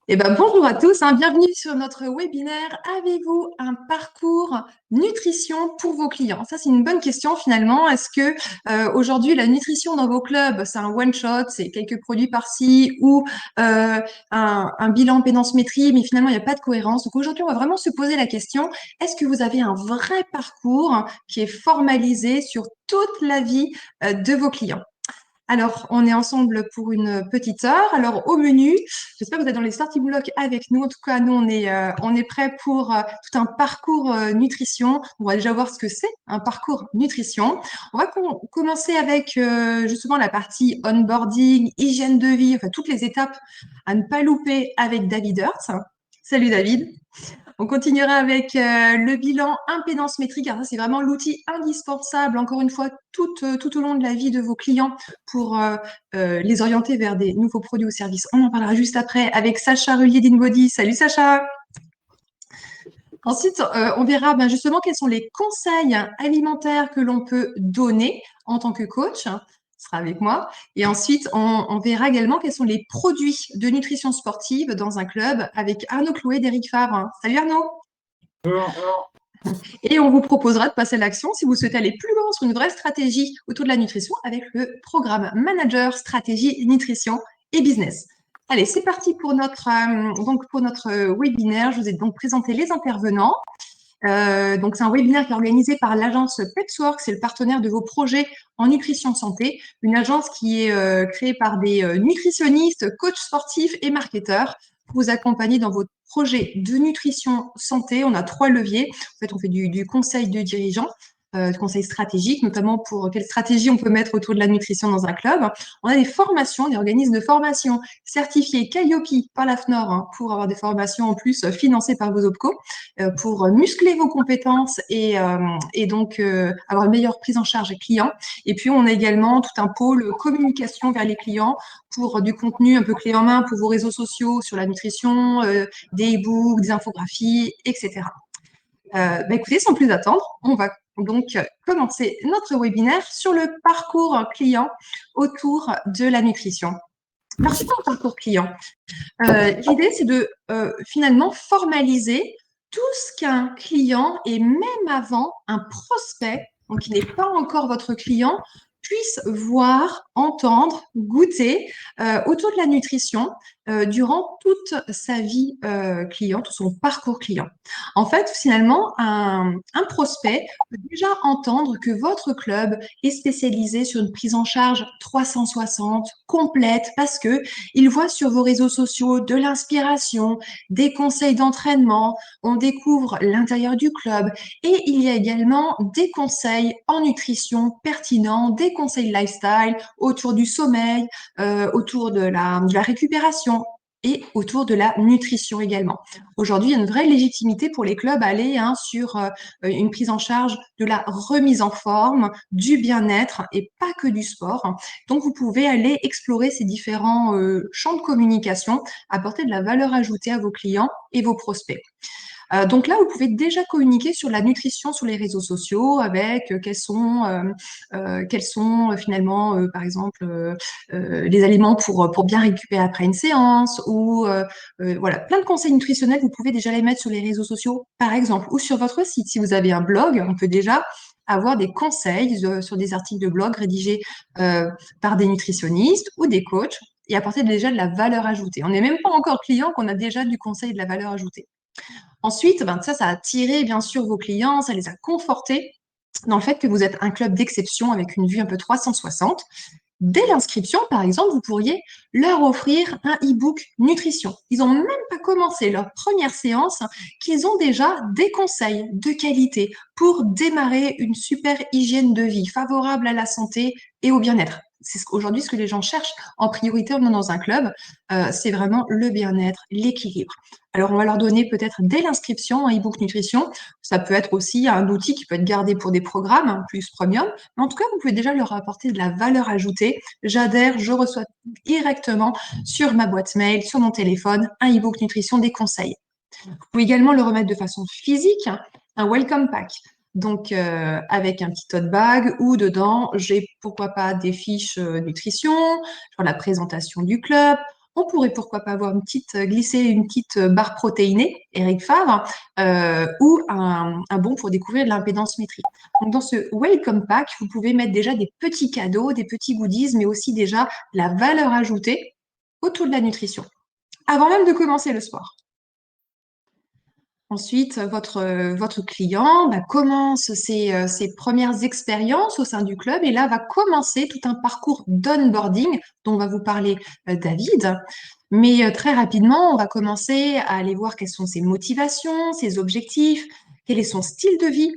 Bonjour à tous, bienvenue sur notre webinaire. Avez-vous un parcours nutrition pour vos clients? Ça, c'est une bonne question finalement. Est-ce que aujourd'hui, la nutrition dans vos clubs, c'est un one-shot, c'est quelques produits par-ci ou un bilan pédance-métrie, mais finalement, il n'y a pas de cohérence. Donc aujourd'hui, on va vraiment se poser la question, est-ce que vous avez un vrai parcours qui est formalisé sur toute la vie de vos clients? Alors, on est ensemble pour une petite heure. Alors, au menu, j'espère que vous êtes dans les starting blocks avec nous. En tout cas, nous, on est prêts pour tout un parcours nutrition. On va déjà voir ce que c'est un parcours nutrition. On va commencer avec justement la partie onboarding, hygiène de vie, enfin toutes les étapes à ne pas louper avec David Hertz. Salut David. On continuera avec le bilan impédance métrique. Alors ça, c'est vraiment l'outil indispensable, encore une fois, tout au long de la vie de vos clients pour les orienter vers des nouveaux produits ou services. On en parlera juste après avec Sacha Relier d'InBody. Salut Sacha. Ensuite, on verra justement quels sont les conseils alimentaires que l'on peut donner en tant que coach. Ce sera avec moi. Et ensuite, on verra également quels sont les produits de nutrition sportive dans un club avec Arnaud Clouet d'Éric Favre. Salut Arnaud. Et on vous proposera de passer à l'action si vous souhaitez aller plus loin sur une vraie stratégie autour de la nutrition avec le programme Manager Stratégie Nutrition et Business. Allez, c'est parti pour notre webinaire. Je vous ai donc présenté les intervenants. Donc, c'est un webinaire qui est organisé par l'agence Petswork, c'est le partenaire de vos projets en nutrition santé, une agence qui est créée par des nutritionnistes, coachs sportifs et marketeurs pour vous accompagner dans votre projet de nutrition santé. On a 3 leviers. En fait, on fait du conseil de dirigeants, de conseil stratégique, notamment pour quelle stratégie on peut mettre autour de la nutrition dans un club. On a des formations, des organismes de formation certifiés Calliope par la FNOR pour avoir des formations en plus financées par vos OPCO pour muscler vos compétences et donc avoir une meilleure prise en charge client. Et puis, on a également tout un pôle communication vers les clients pour du contenu un peu clé en main pour vos réseaux sociaux sur la nutrition, des e-books, des infographies, etc. Écoutez, sans plus attendre, on va donc commencer notre webinaire sur le parcours client autour de la nutrition. Alors, c'est quoi un parcours client? L'idée, c'est de finalement formaliser tout ce qu'un client et même avant un prospect, donc qui n'est pas encore votre client, puisse voir, entendre, goûter autour de la nutrition durant toute sa vie client, tout son parcours client. En fait, finalement, un prospect peut déjà entendre que votre club est spécialisé sur une prise en charge 360 complète parce que il voit sur vos réseaux sociaux de l'inspiration, des conseils d'entraînement, on découvre l'intérieur du club et il y a également des conseils en nutrition pertinents, des conseils lifestyle autour du sommeil, autour de la récupération et autour de la nutrition également. Aujourd'hui, il y a une vraie légitimité pour les clubs à aller sur une prise en charge de la remise en forme, du bien-être et pas que du sport. Donc, vous pouvez aller explorer ces différents champs de communication, apporter de la valeur ajoutée à vos clients et vos prospects. Donc là, vous pouvez déjà communiquer sur la nutrition sur les réseaux sociaux avec quels sont finalement, par exemple, les aliments pour bien récupérer après une séance ou voilà, plein de conseils nutritionnels, vous pouvez déjà les mettre sur les réseaux sociaux, par exemple, ou sur votre site. Si vous avez un blog, on peut déjà avoir des conseils sur des articles de blog rédigés par des nutritionnistes ou des coachs et apporter déjà de la valeur ajoutée. On n'est même pas encore client qu'on a déjà du conseil et de la valeur ajoutée. Ensuite, ça a attiré bien sûr vos clients, ça les a confortés dans le fait que vous êtes un club d'exception avec une vue un peu 360. Dès l'inscription, par exemple, vous pourriez leur offrir un e-book nutrition. Ils n'ont même pas commencé leur première séance, qu'ils ont déjà des conseils de qualité pour démarrer une super hygiène de vie favorable à la santé et au bien-être. C'est aujourd'hui ce que les gens cherchent en priorité dans un club, c'est vraiment le bien-être, l'équilibre. Alors, on va leur donner peut-être dès l'inscription un e-book nutrition. Ça peut être aussi un outil qui peut être gardé pour des programmes plus premium. Mais en tout cas, vous pouvez déjà leur apporter de la valeur ajoutée. J'adhère, je reçois directement sur ma boîte mail, sur mon téléphone, un e-book nutrition, des conseils. Vous pouvez également le remettre de façon physique, un welcome pack. Donc, avec un petit tote bag où dedans, j'ai pourquoi pas des fiches nutrition, sur la présentation du club, on pourrait pourquoi pas avoir glisser une petite barre protéinée, Eric Favre, ou un bon pour découvrir de l'impédance métrique. Donc, dans ce Welcome Pack, vous pouvez mettre déjà des petits cadeaux, des petits goodies, mais aussi déjà de la valeur ajoutée autour de la nutrition, avant même de commencer le sport. Ensuite, votre client commence ses premières expériences au sein du club et là va commencer tout un parcours d'onboarding dont va vous parler David. Mais très rapidement, on va commencer à aller voir quelles sont ses motivations, ses objectifs, quel est son style de vie.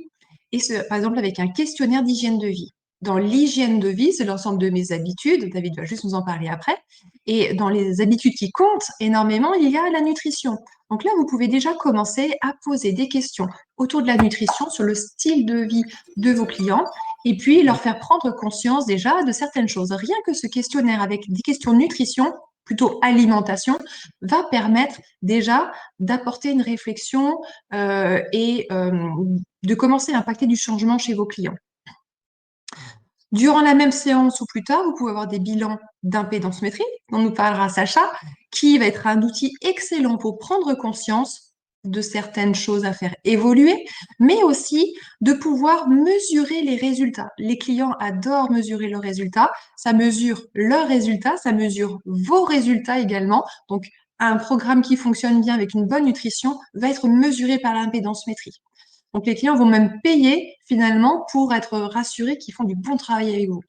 Et par exemple, avec un questionnaire d'hygiène de vie. Dans l'hygiène de vie, c'est l'ensemble de mes habitudes. David va juste nous en parler après. Et dans les habitudes qui comptent énormément, il y a la nutrition. Donc là, vous pouvez déjà commencer à poser des questions autour de la nutrition sur le style de vie de vos clients et puis leur faire prendre conscience déjà de certaines choses. Rien que ce questionnaire avec des questions nutrition, plutôt alimentation, va permettre déjà d'apporter une réflexion et de commencer à impacter du changement chez vos clients. Durant la même séance ou plus tard, vous pouvez avoir des bilans d'impédance métrique, dont nous parlera Sacha, qui va être un outil excellent pour prendre conscience de certaines choses à faire évoluer, mais aussi de pouvoir mesurer les résultats. Les clients adorent mesurer leurs résultats, ça mesure leurs résultats, ça mesure vos résultats également. Donc, un programme qui fonctionne bien avec une bonne nutrition va être mesuré par l'impédance métrique. Donc, les clients vont même payer finalement pour être rassurés qu'ils font du bon travail avec vous.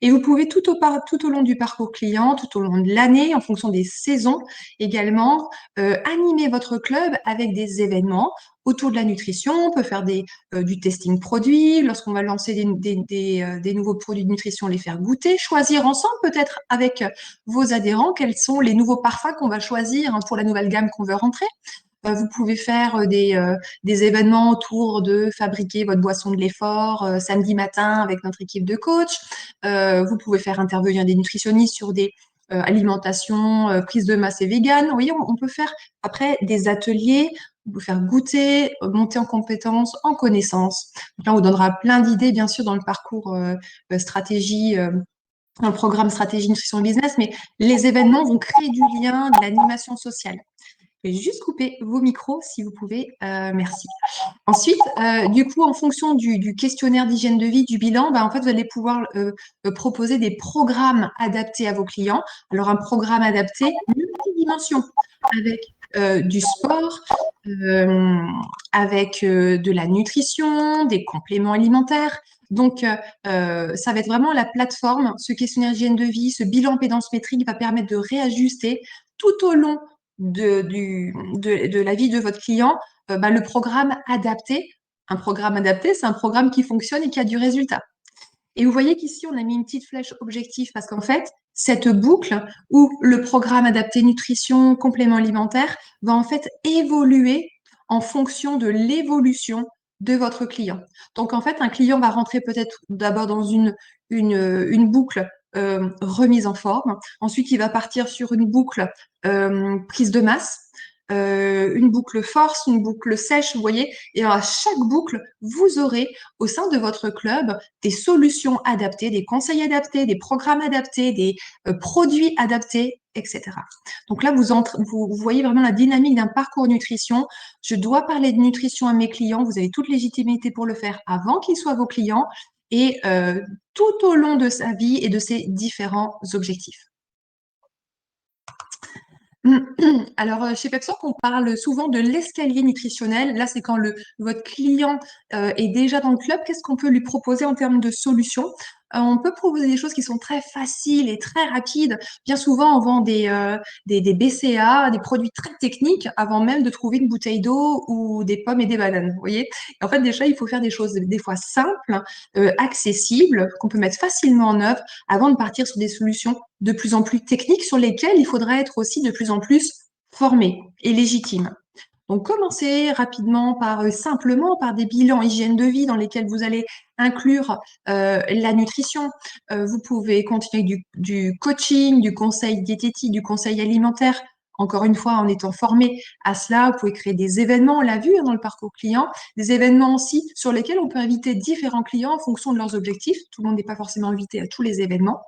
Et vous pouvez tout au long du parcours client, tout au long de l'année, en fonction des saisons également, animer votre club avec des événements autour de la nutrition. On peut faire du testing produit, lorsqu'on va lancer des nouveaux produits de nutrition, les faire goûter, choisir ensemble peut-être avec vos adhérents quels sont les nouveaux parfums qu'on va choisir pour la nouvelle gamme qu'on veut rentrer. Vous pouvez faire des événements autour de fabriquer votre boisson de l'effort samedi matin avec notre équipe de coach. Vous pouvez faire intervenir des nutritionnistes sur des alimentations, prise de masse et vegan. Vous voyez, on peut faire après des ateliers, on peut faire goûter, monter en compétences, en connaissances. Donc là, on vous donnera plein d'idées, bien sûr, dans le parcours stratégie, dans le programme stratégie nutrition et business, mais les événements vont créer du lien, de l'animation sociale. Je vais juste couper vos micros si vous pouvez. Merci. Ensuite, du coup, en fonction du questionnaire d'hygiène de vie, du bilan, en fait, vous allez pouvoir proposer des programmes adaptés à vos clients. Alors, un programme adapté multidimension avec du sport, avec de la nutrition, des compléments alimentaires. Donc, ça va être vraiment la plateforme. Ce questionnaire d'hygiène de vie, ce bilan pédance métrique va permettre de réajuster tout au long de la vie de votre client le programme adapté. Un programme adapté, c'est un programme qui fonctionne et qui a du résultat. Et vous voyez qu'ici, on a mis une petite flèche objectif parce qu'en fait, cette boucle où le programme adapté nutrition, complément alimentaire va en fait évoluer en fonction de l'évolution de votre client. Donc, en fait, un client va rentrer peut-être d'abord dans une boucle remise en forme. Ensuite, il va partir sur une boucle prise de masse. Une boucle force, une boucle sèche, vous voyez. Et à chaque boucle, vous aurez au sein de votre club des solutions adaptées, des conseils adaptés, des programmes adaptés, des produits adaptés, etc. Donc là, vous voyez vraiment la dynamique d'un parcours nutrition. Je dois parler de nutrition à mes clients. Vous avez toute légitimité pour le faire avant qu'ils soient vos clients et tout au long de sa vie et de ses différents objectifs. Alors, chez PepSoc, on parle souvent de l'escalier nutritionnel. Là, c'est quand votre client est déjà dans le club, qu'est-ce qu'on peut lui proposer en termes de solutions? On peut proposer des choses qui sont très faciles et très rapides. Bien souvent, on vend des BCA, des produits très techniques, avant même de trouver une bouteille d'eau ou des pommes et des bananes. Vous voyez? Et en fait, déjà, il faut faire des choses des fois simples, accessibles, qu'on peut mettre facilement en œuvre avant de partir sur des solutions de plus en plus techniques sur lesquelles il faudra être aussi de plus en plus formé et légitime. Donc, commencez rapidement simplement par des bilans hygiène de vie dans lesquels vous allez inclure la nutrition. Vous pouvez continuer du coaching, du conseil diététique, du conseil alimentaire. Encore une fois, en étant formé à cela, vous pouvez créer des événements, on l'a vu dans le parcours client, des événements aussi sur lesquels on peut inviter différents clients en fonction de leurs objectifs. Tout le monde n'est pas forcément invité à tous les événements.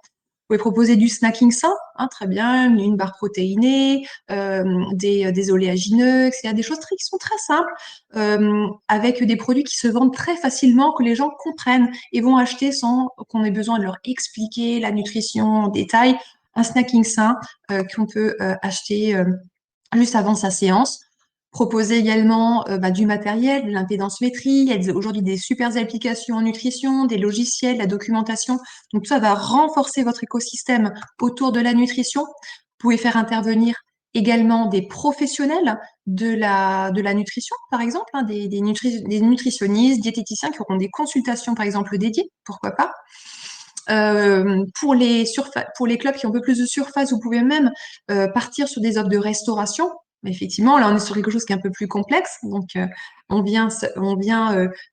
Vous pouvez proposer du snacking sain, hein, très bien, une barre protéinée, des oléagineux, etc. Des choses qui sont très simples, avec des produits qui se vendent très facilement, que les gens comprennent et vont acheter sans qu'on ait besoin de leur expliquer la nutrition en détail. Un snacking sain qu'on peut acheter juste avant sa séance. Proposer également du matériel, de l'impédance-métrie. Il y a aujourd'hui des super applications en nutrition, des logiciels, la documentation. Donc, tout ça va renforcer votre écosystème autour de la nutrition. Vous pouvez faire intervenir également des professionnels de la nutrition, par exemple, hein, des nutritionnistes, diététiciens qui auront des consultations, par exemple, dédiées, pourquoi pas. Pour les clubs qui ont un peu plus de surface, vous pouvez même partir sur des offres de restauration. Mais effectivement, là, on est sur quelque chose qui est un peu plus complexe. Donc, on vient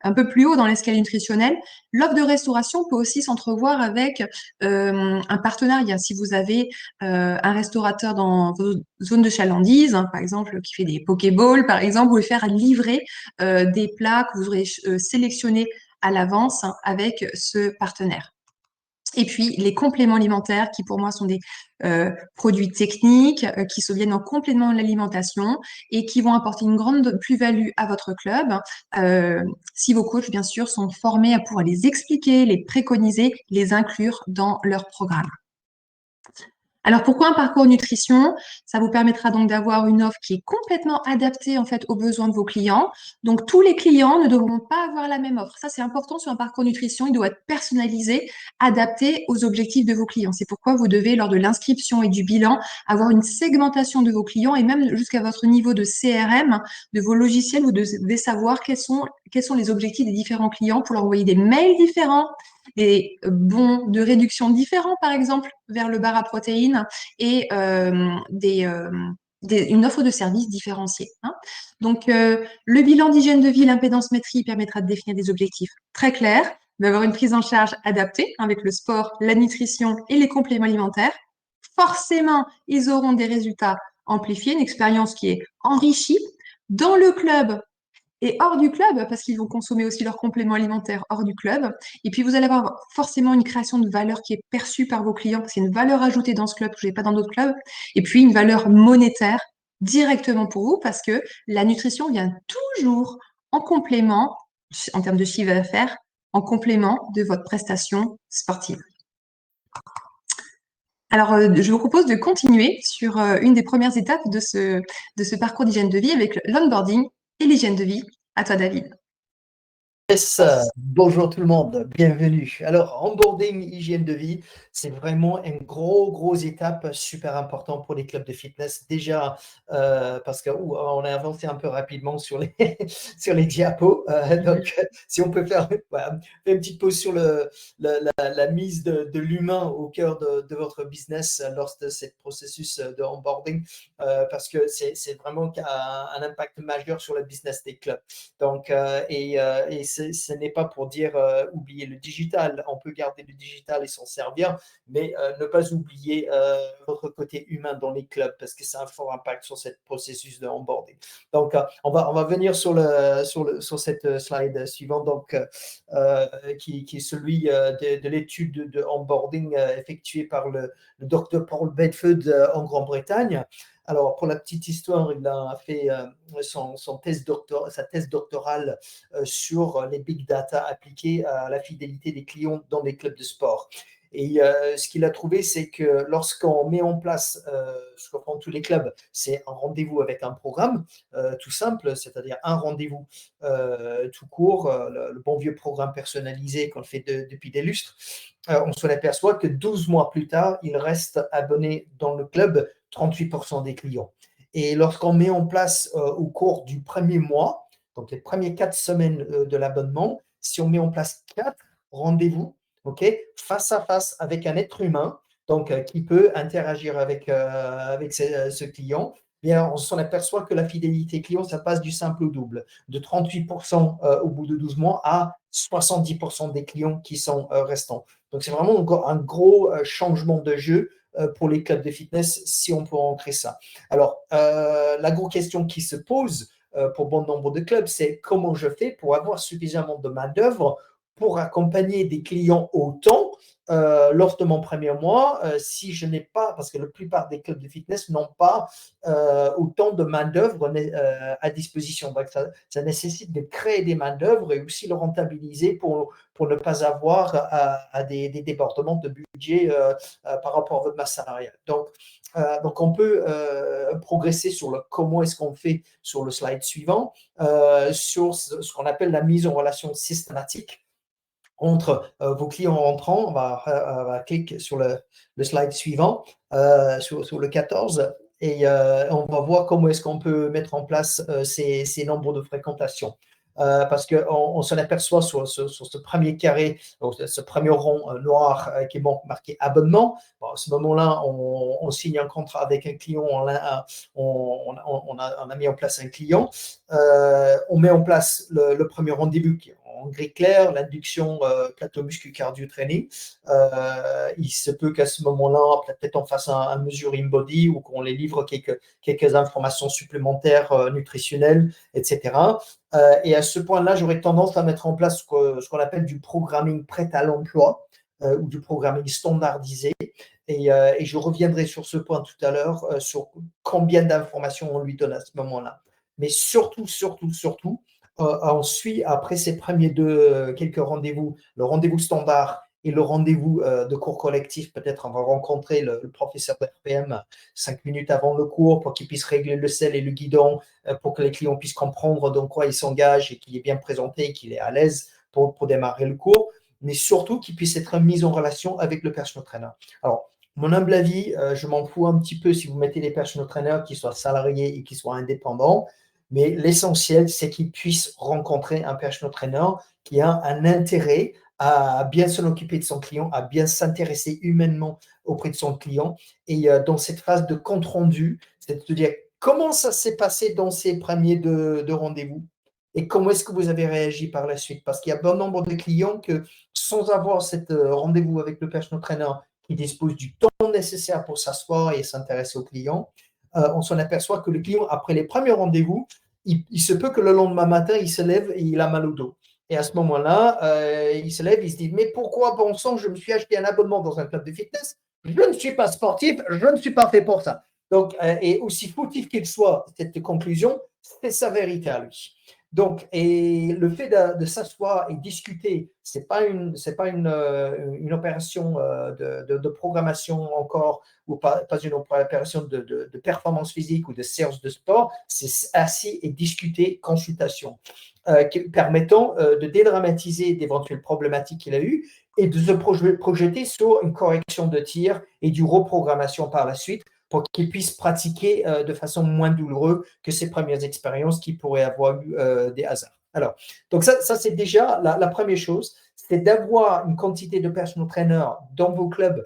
un peu plus haut dans l'escalier nutritionnel. L'offre de restauration peut aussi s'entrevoir avec un partenariat. Si vous avez un restaurateur dans vos zones de chalandise, hein, par exemple, qui fait des pokéballs, par exemple, vous pouvez faire livrer des plats que vous aurez sélectionnés à l'avance, hein, avec ce partenaire. Et puis les compléments alimentaires qui pour moi sont des produits techniques qui se viennent en complément de l'alimentation et qui vont apporter une grande plus-value à votre club si vos coachs bien sûr sont formés à pouvoir les expliquer, les préconiser, les inclure dans leur programme. Alors pourquoi un parcours nutrition? Ça vous permettra donc d'avoir une offre qui est complètement adaptée en fait aux besoins de vos clients. Donc tous les clients ne devront pas avoir la même offre. Ça c'est important sur un parcours nutrition, il doit être personnalisé, adapté aux objectifs de vos clients. C'est pourquoi vous devez lors de l'inscription et du bilan avoir une segmentation de vos clients et même jusqu'à votre niveau de CRM, de vos logiciels, vous devez savoir quels sont les objectifs des différents clients pour leur envoyer des mails différents, des bons de réduction différents, par exemple, vers le bar à protéines et une offre de services différenciée. Hein. Donc, le bilan d'hygiène de vie, l'impédance-métrie permettra de définir des objectifs très clairs, d'avoir une prise en charge adaptée avec le sport, la nutrition et les compléments alimentaires. Forcément, ils auront des résultats amplifiés, une expérience qui est enrichie. Dans le club, et hors du club, parce qu'ils vont consommer aussi leurs compléments alimentaires hors du club. Et puis, vous allez avoir forcément une création de valeur qui est perçue par vos clients, parce qu'il y a une valeur ajoutée dans ce club que je n'ai pas dans d'autres clubs. Et puis, une valeur monétaire directement pour vous, parce que la nutrition vient toujours en complément, en termes de chiffre d'affaires, en complément de votre prestation sportive. Alors, je vous propose de continuer sur une des premières étapes de ce parcours d'hygiène de vie avec l'onboarding et l'hygiène de vie. À toi, David. Yes, bonjour tout le monde, bienvenue. Alors, onboarding, hygiène de vie, c'est vraiment une grosse étape super importante pour les clubs de fitness. Déjà, parce qu'on a avancé un peu rapidement sur les, sur les diapos. Donc, si on peut faire voilà, une petite pause sur la mise de l'humain au cœur de votre business lors de ce processus de onboarding, parce que c'est vraiment un impact majeur sur le business des clubs. Donc, et ce n'est pas pour dire oublier le digital. On peut garder le digital et s'en servir, mais ne pas oublier votre côté humain dans les clubs parce que ça a un fort impact sur ce processus de onboarding. Donc, on va venir sur cette slide suivante, donc, qui est celui de l'étude de onboarding effectuée par le Dr Paul Bedford en Grande-Bretagne. Alors, pour la petite histoire, il a fait sa thèse doctorale sur les big data appliqués à la fidélité des clients dans les clubs de sport. Et ce qu'il a trouvé, c'est que lorsqu'on met en place, ce qu'on prend tous les clubs, c'est un rendez-vous avec un programme tout simple, c'est-à-dire un rendez-vous tout court, le bon vieux programme personnalisé qu'on fait depuis des lustres. On s'en aperçoit que 12 mois plus tard, il reste abonné dans le club 38% des clients. Et lorsqu'on met en place au cours du premier mois, donc les premières 4 semaines de l'abonnement, si on met en place 4 rendez-vous, face à face avec un être humain, donc qui peut interagir avec ce client, bien, on s'en aperçoit que la fidélité client, ça passe du simple au double, de 38% au bout de 12 mois à 70% des clients qui sont restants. Donc, c'est vraiment un gros changement de jeu pour les clubs de fitness si on peut ancrer ça. Alors, la grosse question qui se pose pour bon nombre de clubs, c'est comment je fais pour avoir suffisamment de main-d'œuvre pour accompagner des clients autant lors de mon premier mois, si je n'ai pas, parce que la plupart des clubs de fitness n'ont pas autant de main-d'œuvre à disposition. Donc, ça nécessite de créer des main-d'œuvre et aussi le rentabiliser pour ne pas avoir à des débordements de budget par rapport à votre masse salariale. Donc on peut progresser sur le comment est-ce qu'on fait sur le slide suivant, sur ce qu'on appelle la mise en relation systématique entre vos clients rentrants. On va cliquer sur le slide suivant, sur le 14, et on va voir comment est-ce qu'on peut mettre en place ces nombres de fréquentations. Parce qu'on s'en aperçoit sur ce premier carré, ce premier rond noir qui est marqué abonnement. Bon, à ce moment-là, on signe un contrat avec un client, on a mis en place un client, on met en place le premier rendez-vous qui est en gris clair, l'induction plateau muscu cardio training. Il se peut qu'à ce moment-là, peut-être on fasse un measuring body ou qu'on les livre quelques informations supplémentaires nutritionnelles, etc. Et à ce point-là, j'aurais tendance à mettre en place ce qu'on appelle du programming prêt à l'emploi ou du programming standardisé. Et je reviendrai sur ce point tout à l'heure, sur combien d'informations on lui donne à ce moment-là. Mais surtout, on suit après ces premiers quelques rendez-vous, le rendez-vous standard et le rendez-vous de cours collectif. Peut-être on va rencontrer le professeur d'RPM 5 minutes avant le cours pour qu'il puisse régler le sel et le guidon, pour que les clients puissent comprendre dans quoi ils s'engagent et qu'il est bien présenté et qu'il est à l'aise pour démarrer le cours, mais surtout qu'il puisse être mis en relation avec le personal trainer. Alors, mon humble avis, je m'en fous un petit peu si vous mettez des personal trainers qui soient salariés et qui soient indépendants, mais l'essentiel, c'est qu'ils puissent rencontrer un personal trainer qui a un intérêt à bien s'en occuper de son client, à bien s'intéresser humainement auprès de son client. Et dans cette phase de compte rendu, c'est de dire comment ça s'est passé dans ces premiers de rendez-vous et comment est-ce que vous avez réagi par la suite. Parce qu'il y a bon nombre de clients que, sans avoir cette rendez-vous avec le personal trainer qui dispose du temps nécessaire pour s'asseoir et s'intéresser au client, on s'en aperçoit que le client, après les premiers rendez-vous, il se peut que le lendemain matin, il se lève et il a mal au dos. Et à ce moment-là, il se lève, il se dit, mais pourquoi, bon sang, je me suis acheté un abonnement dans un club de fitness? Je ne suis pas sportif, je ne suis pas fait pour ça. Donc, et aussi fautif qu'il soit, cette conclusion, c'est sa vérité à lui. Donc, et le fait de s'asseoir et discuter, c'est pas une opération de programmation encore, ou pas une opération de performance physique ou de séance de sport, c'est assis et discuter, consultation, permettant de dédramatiser d'éventuelles problématiques qu'il a eues et de se projeter sur une correction de tir et du reprogrammation par la suite, pour qu'ils puissent pratiquer de façon moins douloureuse que ces premières expériences qui pourraient avoir eu des hasards. Alors, donc ça c'est déjà la première chose, c'est d'avoir une quantité de personal trainers dans vos clubs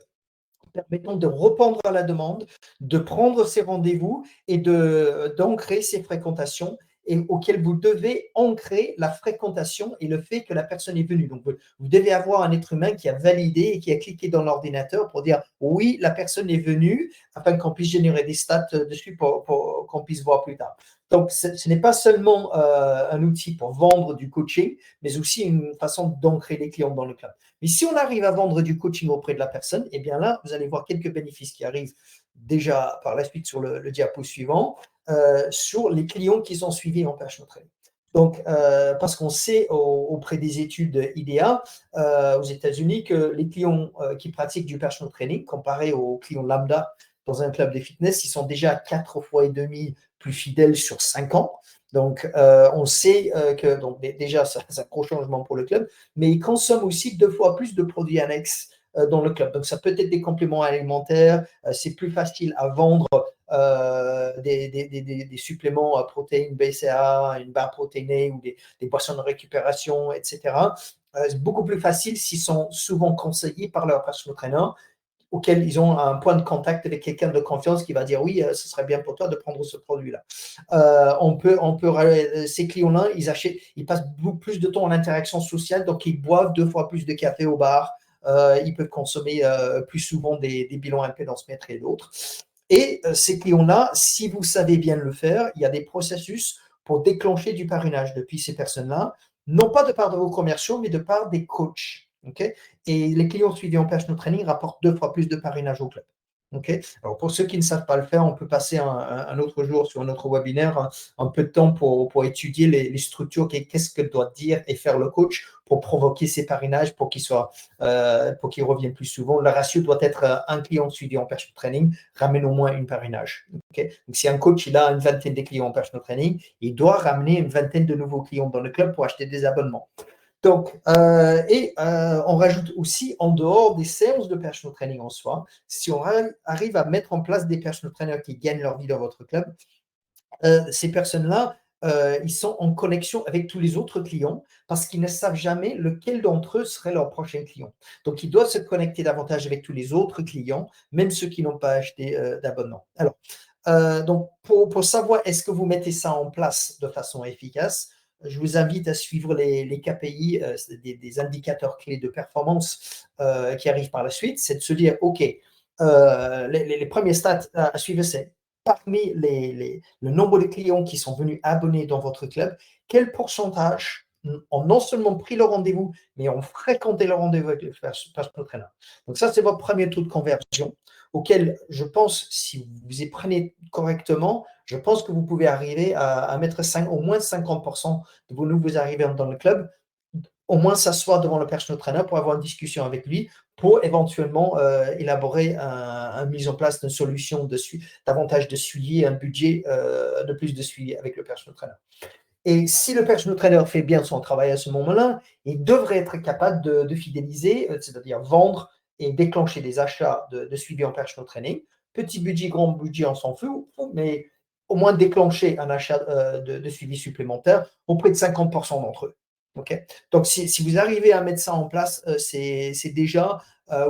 permettant de répondre à la demande, de prendre ces rendez-vous et d'ancrer ces fréquentations, et auquel vous devez ancrer la fréquentation et le fait que la personne est venue. Donc, vous devez avoir un être humain qui a validé et qui a cliqué dans l'ordinateur pour dire oui, la personne est venue, afin qu'on puisse générer des stats dessus pour qu'on puisse voir plus tard. Donc, ce n'est pas seulement un outil pour vendre du coaching, mais aussi une façon d'ancrer les clients dans le club. Mais si on arrive à vendre du coaching auprès de la personne, eh bien là, vous allez voir quelques bénéfices qui arrivent déjà par la suite sur le diapo suivant, sur les clients qui sont suivis en personal training. Donc, parce qu'on sait auprès des études IDEA aux États-Unis que les clients qui pratiquent du personal training, comparé aux clients lambda dans un club de fitness, ils sont déjà 4 fois et demi plus fidèles sur 5 ans. Donc, on sait que donc, déjà, c'est un gros changement pour le club, mais ils consomment aussi 2 fois plus de produits annexes dans le club. Donc, ça peut être des compléments alimentaires, c'est plus facile à vendre des suppléments à protéines BCA, une barre protéinée ou des boissons de récupération, etc. C'est beaucoup plus facile s'ils sont souvent conseillés par leur personal trainer, auquel ils ont un point de contact avec quelqu'un de confiance qui va dire oui, ce serait bien pour toi de prendre ce produit-là. Ces clients-là, ils passent beaucoup plus de temps en interaction sociale, donc ils boivent 2 fois plus de café au bar, ils peuvent consommer plus souvent des bilans impédance-mètre et d'autres. Et ces clients-là, si vous savez bien le faire, il y a des processus pour déclencher du parrainage depuis ces personnes-là, non pas de part de vos commerciaux, mais de part des coachs. Okay, et les clients suivis en personal training rapportent 2 fois plus de parrainage au club. Okay, alors, pour ceux qui ne savent pas le faire, on peut passer un autre jour sur un autre webinaire un peu de temps pour étudier les structures, qu'est-ce que doit dire et faire le coach pour provoquer ces parrainages, pour qu'ils reviennent plus souvent. Le ratio doit être un client suivi en personal training ramène au moins une parrainage. Okay, donc, si un coach il a une vingtaine de clients en personal training, il doit ramener une vingtaine de nouveaux clients dans le club pour acheter des abonnements. Donc, on rajoute aussi, en dehors des séances de personal training en soi, si on arrive à mettre en place des personal trainers qui gagnent leur vie dans votre club, ces personnes-là, ils sont en connexion avec tous les autres clients parce qu'ils ne savent jamais lequel d'entre eux serait leur prochain client. Donc, ils doivent se connecter davantage avec tous les autres clients, même ceux qui n'ont pas acheté d'abonnement. Alors, donc, pour savoir est-ce que vous mettez ça en place de façon efficace, je vous invite à suivre les KPI, des indicateurs clés de performance qui arrivent par la suite. C'est de se dire, OK, les premiers stats à suivre, c'est parmi le nombre de clients qui sont venus abonner dans votre club, quel pourcentage ont non seulement pris le rendez-vous, mais ont fréquenté le rendez-vous avec le personal trainer. Donc ça, c'est votre premier taux de conversion auquel je pense, si vous y prenez correctement, je pense que vous pouvez arriver à mettre au moins 50% de vos nouveaux arrivants dans le club, au moins s'asseoir devant le personal trainer pour avoir une discussion avec lui, pour éventuellement élaborer une mise en place d'une solution davantage de suivi, un budget de plus de suivi avec le personal trainer. Et si le personal trainer fait bien son travail à ce moment-là, il devrait être capable de fidéliser, c'est-à-dire vendre et déclencher des achats de suivi en personal training. Petit budget, grand budget, on s'en fout, mais au moins déclencher un achat de suivi supplémentaire auprès de 50% d'entre eux. Okay, donc, si vous arrivez à mettre ça en place, c'est déjà,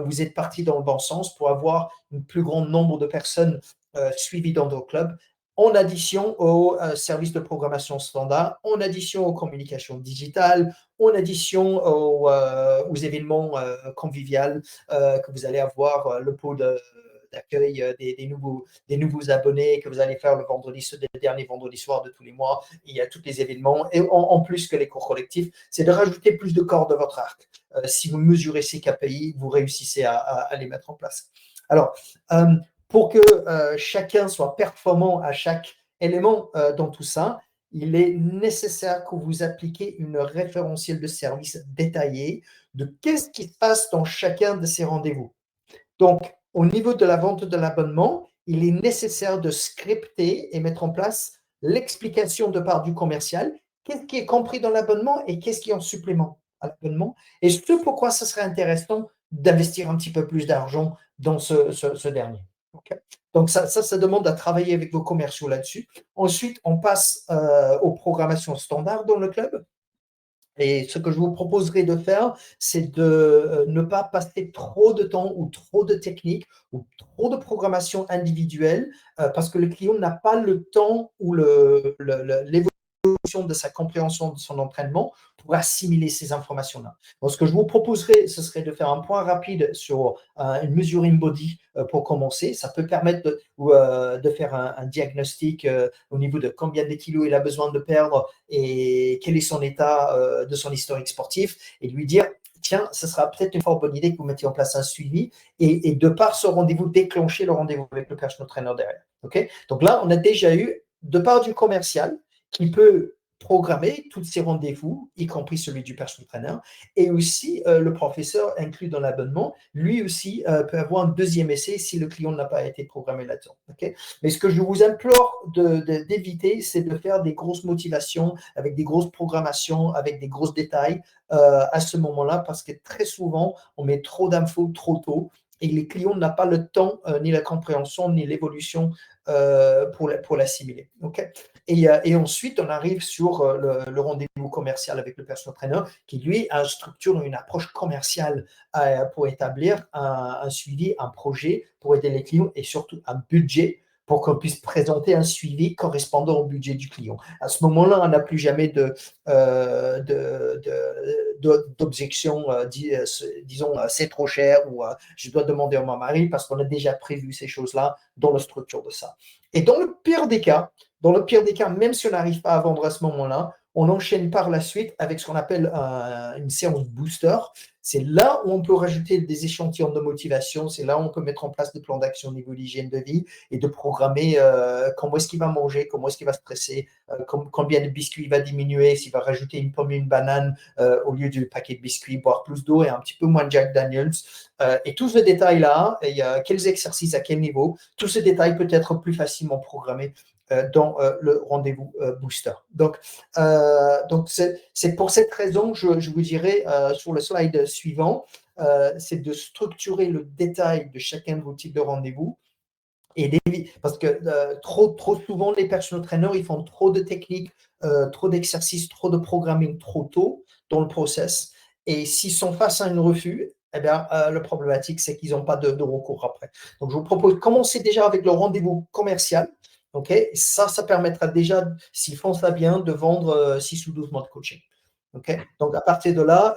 vous êtes parti dans le bon sens pour avoir un plus grand nombre de personnes suivies dans vos clubs, en addition aux services de programmation standard, en addition aux communications digitales, en addition aux événements conviviaux que vous allez avoir, le pot d'accueil des nouveaux abonnés que vous allez faire le dernier vendredi soir de tous les mois. Il y a tous les événements. Et en plus que les cours collectifs, c'est de rajouter plus de cordes à votre arc. Si vous mesurez ces KPI, vous réussissez à les mettre en place. Alors, pour que chacun soit performant à chaque élément dans tout ça, il est nécessaire que vous appliquiez une référentiel de service détaillé de qu'est-ce qui se passe dans chacun de ces rendez-vous. Donc, au niveau de la vente de l'abonnement, il est nécessaire de scripter et mettre en place l'explication de part du commercial, qu'est-ce qui est compris dans l'abonnement et qu'est-ce qui est en supplément à l'abonnement, et ce pourquoi ce serait intéressant d'investir un petit peu plus d'argent dans ce dernier. Okay. Donc, ça demande à travailler avec vos commerciaux là-dessus. Ensuite, on passe aux programmations standards dans le club. Et ce que je vous proposerai de faire, c'est de ne pas passer trop de temps ou trop de techniques ou trop de programmation individuelle parce que le client n'a pas le temps ou l'évolution de sa compréhension de son entraînement pour assimiler ces informations-là. Donc, ce que je vous proposerai, ce serait de faire un point rapide sur une measuring body pour commencer. Ça peut permettre de faire un diagnostic au niveau de combien de kilos il a besoin de perdre et quel est son état de son historique sportif, et lui dire, tiens, ce sera peut-être une fort bonne idée que vous mettiez en place un suivi et de par ce rendez-vous, déclencher le rendez-vous avec le personal trainer derrière. Okay, donc là, on a déjà eu, de part du commercial, qui peut programmer tous ces rendez-vous, y compris celui du personal trainer, et aussi le professeur inclus dans l'abonnement, lui aussi peut avoir un deuxième essai si le client n'a pas été programmé là-dedans. Okay, mais ce que je vous implore d'éviter, c'est de faire des grosses motivations, avec des grosses programmations, avec des gros détails à ce moment-là, parce que très souvent, on met trop d'infos trop tôt, et les clients n'ont pas le temps, ni la compréhension, ni l'évolution pour l'assimiler. Okay, et ensuite, on arrive sur le rendez-vous commercial avec le personal trainer qui, lui, a une structure, une approche commerciale pour établir un suivi, un projet pour aider les clients et surtout un budget pour qu'on puisse présenter un suivi correspondant au budget du client. À ce moment-là, on n'a plus jamais d'objection, disons, c'est trop cher ou je dois demander à mon mari parce qu'on a déjà prévu ces choses-là dans la structure de ça. Et dans le pire des cas, même si on n'arrive pas à vendre à ce moment-là, on enchaîne par la suite avec ce qu'on appelle une séance booster. C'est là où on peut rajouter des échantillons de motivation, c'est là où on peut mettre en place des plans d'action au niveau de l'hygiène de vie et de programmer comment est-ce qu'il va manger, comment est-ce qu'il va se stresser, combien de biscuits il va diminuer, s'il va rajouter une pomme et une banane au lieu du paquet de biscuits, boire plus d'eau et un petit peu moins de Jack Daniels. Et tout ce détail-là, et quels exercices à quel niveau, tout ce détail peut être plus facilement programmé dans le rendez-vous booster. Donc c'est pour cette raison, je vous dirais sur le slide suivant, c'est de structurer le détail de chacun de vos types de rendez-vous. Parce que trop souvent, les personal trainers, ils font trop de techniques, trop d'exercices, trop de programming trop tôt dans le process. Et s'ils sont face à un refus, eh bien, le problématique, c'est qu'ils n'ont pas de recours après. Donc, je vous propose de commencer déjà avec le rendez-vous commercial. Okay, ça permettra déjà, s'ils font ça bien, de vendre 6 ou 12 mois de coaching. Okay, donc, à partir de là,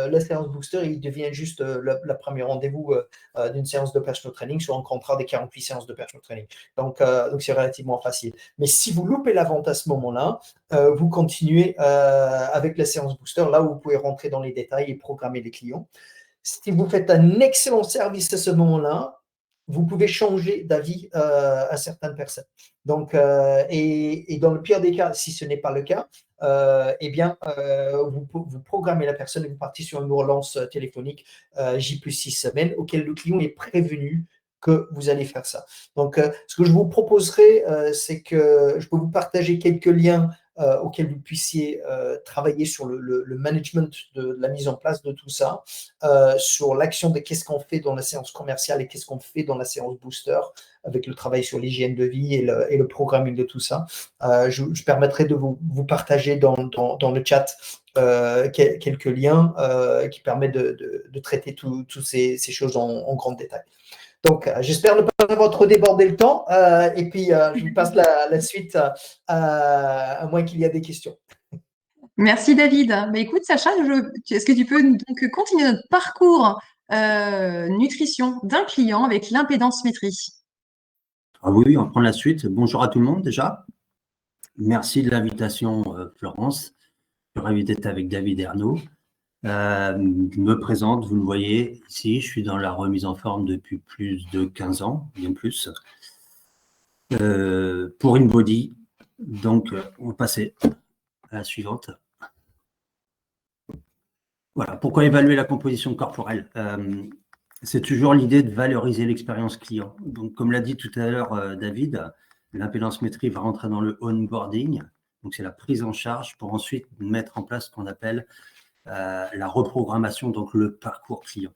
la séance booster, il devient juste le premier rendez-vous d'une séance de personal training sur un contrat des 48 séances de personal training. Donc c'est relativement facile. Mais si vous loupez la vente à ce moment-là, vous continuez avec la séance booster, là où vous pouvez rentrer dans les détails et programmer les clients. Si vous faites un excellent service à ce moment-là, vous pouvez changer d'avis à certaines personnes. Donc, et dans le pire des cas, si ce n'est pas le cas, eh bien, vous programmez la personne et vous partez sur une relance téléphonique J plus 6 semaines auquel le client est prévenu que vous allez faire ça. Donc, ce que je vous proposerai, c'est que je peux vous partager quelques liens auxquels vous puissiez travailler sur le management de la mise en place de tout ça, sur l'action de qu'est-ce qu'on fait dans la séance commerciale et qu'est-ce qu'on fait dans la séance booster, avec le travail sur l'hygiène de vie et le programming de tout ça. Je permettrai de vous partager dans le chat quelques liens qui permettent de traiter toutes ces choses en grand détail. Donc, j'espère ne pas avoir trop débordé le temps. Et puis, je vous passe la suite, à moins qu'il y ait des questions. Merci David. Écoute Sacha, est-ce que tu peux donc continuer notre parcours nutrition d'un client avec l'impédance-métrie? Ah oui, on prend la suite. Bonjour à tout le monde déjà. Merci de l'invitation, Florence. Je suis ravi d'être avec David Ernaud. Je me présente, vous le voyez ici, je suis dans la remise en forme depuis plus de 15 ans, bien plus, pour InBody. Donc, on va passer à la suivante. Voilà, pourquoi évaluer la composition corporelle? C'est toujours l'idée de valoriser l'expérience client. Donc, comme l'a dit tout à l'heure David, l'impédance-métrie va rentrer dans le onboarding. Donc, c'est la prise en charge pour ensuite mettre en place ce qu'on appelle la reprogrammation, donc le parcours client.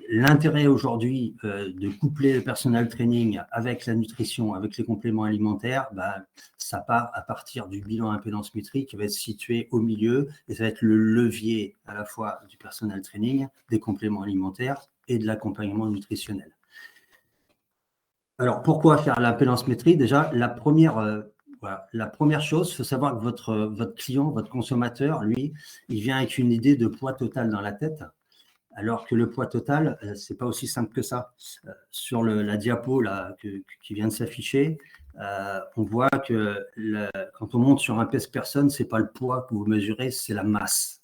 L'intérêt aujourd'hui de coupler le personal training avec la nutrition, avec les compléments alimentaires, ça part à partir du bilan impédance métrique qui va être situé au milieu et ça va être le levier à la fois du personal training, des compléments alimentaires et de l'accompagnement nutritionnel. Alors, pourquoi faire l'impédance métrique? Déjà, la première chose, il faut savoir que votre client, votre consommateur, lui, il vient avec une idée de poids total dans la tête. Alors que le poids total, ce n'est pas aussi simple que ça. Sur la diapo là, qui vient de s'afficher, on voit que quand on monte sur un pèse-personne, ce n'est pas le poids que vous mesurez, c'est la masse.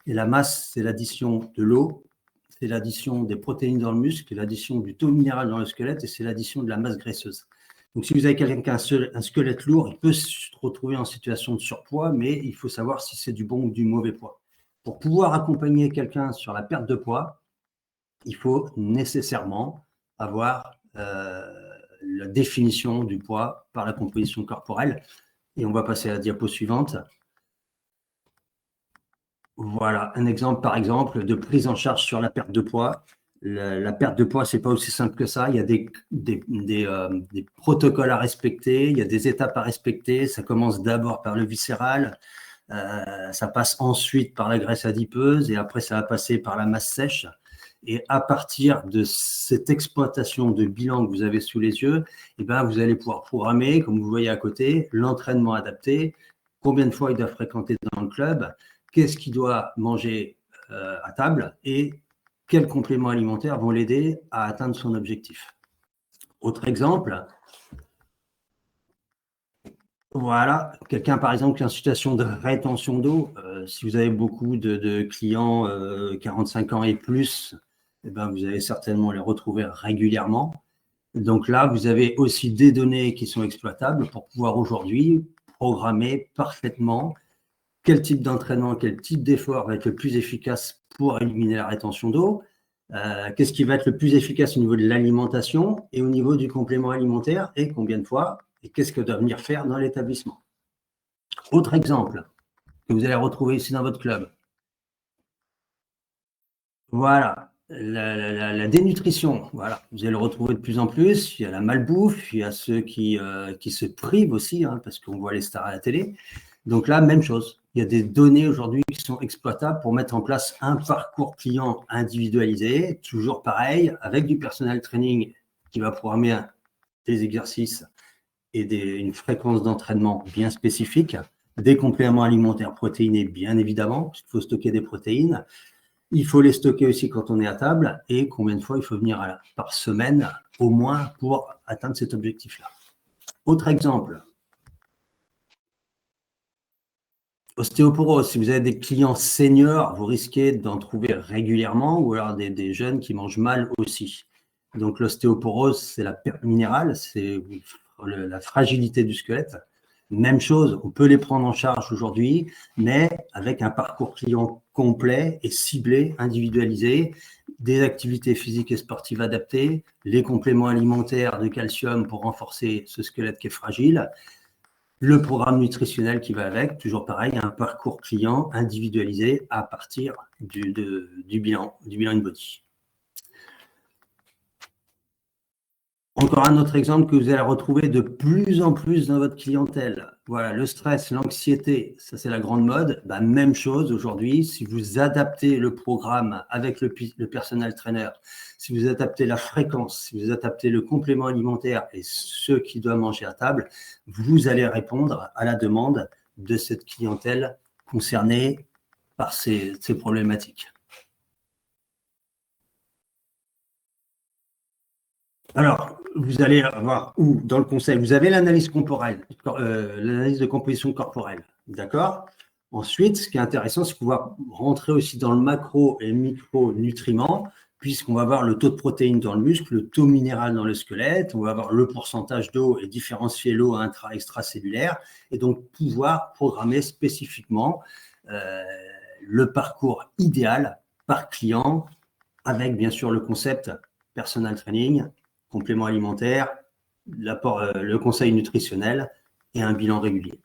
Et la masse, c'est l'addition de l'eau, c'est l'addition des protéines dans le muscle, c'est l'addition du taux minéral dans le squelette et c'est l'addition de la masse graisseuse. Donc, si vous avez quelqu'un qui a un squelette lourd, il peut se retrouver en situation de surpoids, mais il faut savoir si c'est du bon ou du mauvais poids. Pour pouvoir accompagner quelqu'un sur la perte de poids, il faut nécessairement avoir la définition du poids par la composition corporelle. Et on va passer à la diapo suivante. Voilà, un exemple, par exemple, de prise en charge sur la perte de poids. La perte de poids, ce n'est pas aussi simple que ça. Il y a des protocoles à respecter, il y a des étapes à respecter. Ça commence d'abord par le viscéral. Ça passe ensuite par la graisse adipeuse et après ça va passer par la masse sèche. Et à partir de cette exploitation de bilan que vous avez sous les yeux, vous allez pouvoir programmer, comme vous voyez à côté, l'entraînement adapté, combien de fois il doit fréquenter dans le club, qu'est-ce qu'il doit manger à table et quels compléments alimentaires vont l'aider à atteindre son objectif. Autre exemple, Voilà, quelqu'un par exemple qui est en situation de rétention d'eau, si vous avez beaucoup de clients 45 ans et plus, eh ben, vous allez certainement les retrouver régulièrement. Donc là, vous avez aussi des données qui sont exploitables pour pouvoir aujourd'hui programmer parfaitement quel type d'entraînement, quel type d'effort va être le plus efficace pour éliminer la rétention d'eau, qu'est-ce qui va être le plus efficace au niveau de l'alimentation et au niveau du complément alimentaire et combien de fois et qu'est-ce que doit venir faire dans l'établissement. Autre exemple que vous allez retrouver ici dans votre club. Voilà, la dénutrition, voilà, vous allez le retrouver de plus en plus. Il y a la malbouffe, il y a ceux qui se privent aussi, hein, parce qu'on voit les stars à la télé. Donc là, même chose. Il y a des données aujourd'hui qui sont exploitables pour mettre en place un parcours client individualisé, toujours pareil, avec du personnel training qui va programmer des exercices et une fréquence d'entraînement bien spécifique, des compléments alimentaires protéinés, bien évidemment, parce qu'il faut stocker des protéines. Il faut les stocker aussi quand on est à table et combien de fois il faut venir par semaine au moins pour atteindre cet objectif-là. Autre exemple, ostéoporose. Si vous avez des clients seniors, vous risquez d'en trouver régulièrement ou alors des jeunes qui mangent mal aussi. Donc l'ostéoporose, c'est la perte minérale, c'est la fragilité du squelette. Même chose, on peut les prendre en charge aujourd'hui, mais avec un parcours client complet et ciblé, individualisé, des activités physiques et sportives adaptées, les compléments alimentaires de calcium pour renforcer ce squelette qui est fragile, le programme nutritionnel qui va avec, toujours pareil, un parcours client individualisé à partir du bilan InBody. Encore un autre exemple que vous allez retrouver de plus en plus dans votre clientèle. Voilà, le stress, l'anxiété, ça c'est la grande mode. Bah, même chose aujourd'hui, si vous adaptez le programme avec le personnel trainer, si vous adaptez la fréquence, si vous adaptez le complément alimentaire et ce qui doit manger à table, vous allez répondre à la demande de cette clientèle concernée par ces problématiques. Alors, vous allez avoir où dans le conseil, vous avez l'analyse corporelle, l'analyse de composition corporelle, d'accord? Ensuite, ce qui est intéressant, c'est pouvoir rentrer aussi dans le macro et micronutriments, puisqu'on va avoir le taux de protéines dans le muscle, le taux minéral dans le squelette, on va avoir le pourcentage d'eau et différencier l'eau extracellulaire, et donc pouvoir programmer spécifiquement le parcours idéal par client, avec bien sûr le concept personal training, complément alimentaire, le conseil nutritionnel et un bilan régulier.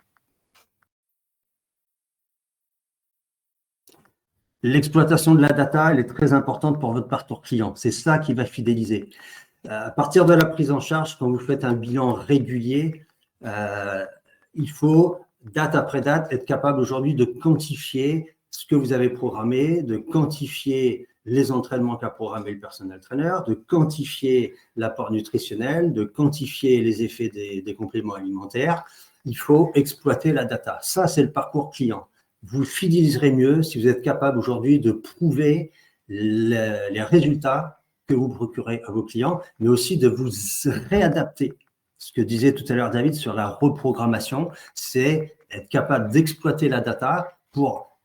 L'exploitation de la data, elle est très importante pour votre parcours client. C'est ça qui va fidéliser. À partir de la prise en charge, quand vous faites un bilan régulier, il faut, date après date, être capable aujourd'hui de quantifier ce que vous avez programmé, de quantifier les entraînements qu'a programmé le personnel trainer, de quantifier l'apport nutritionnel, de quantifier les effets des compléments alimentaires. Il faut exploiter la data. Ça, c'est le parcours client. Vous fidéliserez mieux si vous êtes capable aujourd'hui de prouver les résultats que vous procurez à vos clients, mais aussi de vous réadapter. Ce que disait tout à l'heure David sur la reprogrammation, c'est être capable d'exploiter la data pour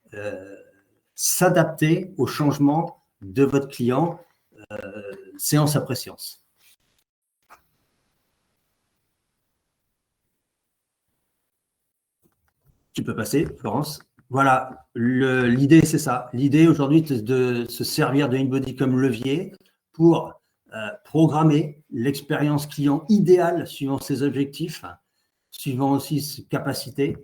s'adapter aux changements de votre client séance après séance. Tu peux passer, Florence. Voilà, l'idée, c'est ça. L'idée aujourd'hui, c'est de se servir de InBody comme levier pour programmer l'expérience client idéale suivant ses objectifs, suivant aussi ses capacités,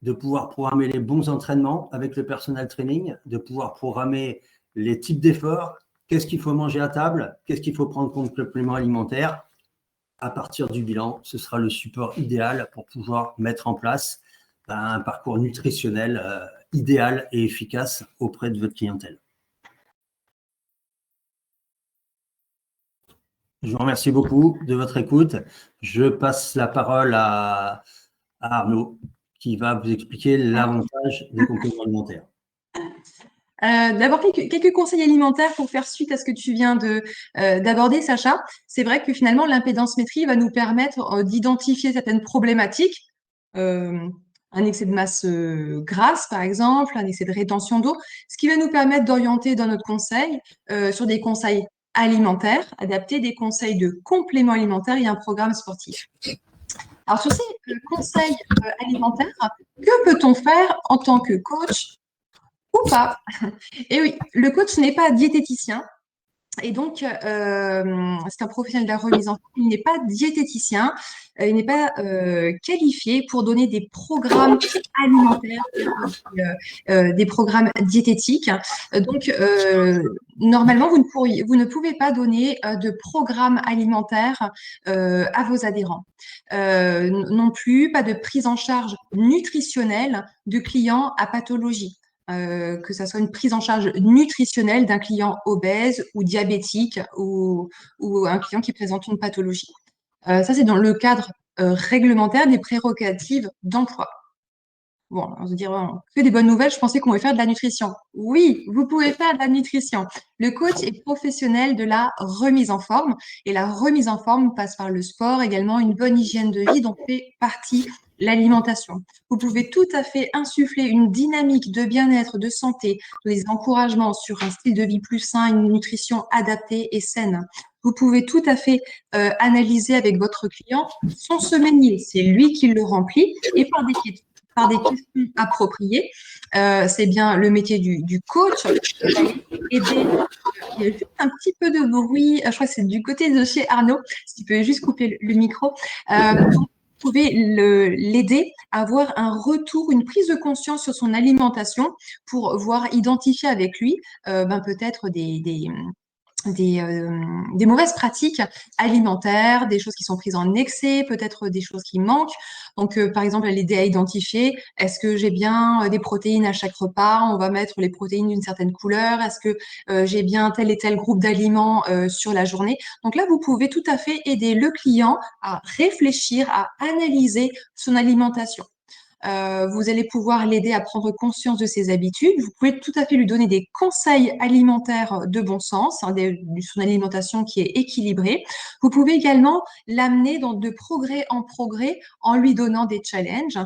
de pouvoir programmer les bons entraînements avec le personnel training, de pouvoir programmer les types d'efforts, qu'est-ce qu'il faut manger à table, qu'est-ce qu'il faut prendre comme complément alimentaire. À partir du bilan, ce sera le support idéal pour pouvoir mettre en place un parcours nutritionnel idéal et efficace auprès de votre clientèle. Je vous remercie beaucoup de votre écoute. Je passe la parole à Arnaud qui va vous expliquer l'avantage des compléments alimentaires. D'abord, quelques conseils alimentaires pour faire suite à ce que tu viens d'aborder, Sacha. C'est vrai que finalement, l'impédance métrie va nous permettre d'identifier certaines problématiques un excès de masse grasse, par exemple, un excès de rétention d'eau, ce qui va nous permettre d'orienter dans notre conseil sur des conseils alimentaires, adapter des conseils de compléments alimentaires et un programme sportif. Alors, sur ces conseils alimentaires, que peut-on faire en tant que coach ou pas? Et oui, le coach n'est pas diététicien. Et donc, c'est un professionnel de la remise en forme. Il n'est pas diététicien, il n'est pas qualifié pour donner des programmes alimentaires, des programmes diététiques. Donc, normalement, vous ne pouvez pas donner de programme alimentaire à vos adhérents. Non plus, pas de prise en charge nutritionnelle de clients à pathologie. Que ça soit une prise en charge nutritionnelle d'un client obèse ou diabétique ou un client qui présente une pathologie. Ça, c'est dans le cadre réglementaire des prérogatives d'emploi. Bon, on se dit, que des bonnes nouvelles, je pensais qu'on pouvait faire de la nutrition. Oui, vous pouvez faire de la nutrition. Le coach est professionnel de la remise en forme et la remise en forme passe par le sport, également une bonne hygiène de vie dont fait partie l'alimentation. Vous pouvez tout à fait insuffler une dynamique de bien-être, de santé, des encouragements sur un style de vie plus sain, une nutrition adaptée et saine. Vous pouvez tout à fait analyser avec votre client son semainier. C'est lui qui le remplit et par des questions appropriées. C'est bien le métier du coach. Aider. Il y a juste un petit peu de bruit. Je crois que c'est du côté de chez Arnaud. Si tu peux juste couper le micro. Donc, vous pouvez l'aider à avoir un retour, une prise de conscience sur son alimentation pour voir identifier avec lui peut-être des mauvaises pratiques alimentaires, des choses qui sont prises en excès, peut-être des choses qui manquent. Donc, par exemple, l'aider à identifier, est-ce que j'ai bien des protéines à chaque repas? On va mettre les protéines d'une certaine couleur. Est-ce que j'ai bien tel et tel groupe d'aliments sur la journée? Donc là, vous pouvez tout à fait aider le client à réfléchir, à analyser son alimentation. Vous allez pouvoir l'aider à prendre conscience de ses habitudes. Vous pouvez tout à fait lui donner des conseils alimentaires de bon sens, de son alimentation qui est équilibrée. Vous pouvez également l'amener de progrès en progrès en lui donnant des challenges.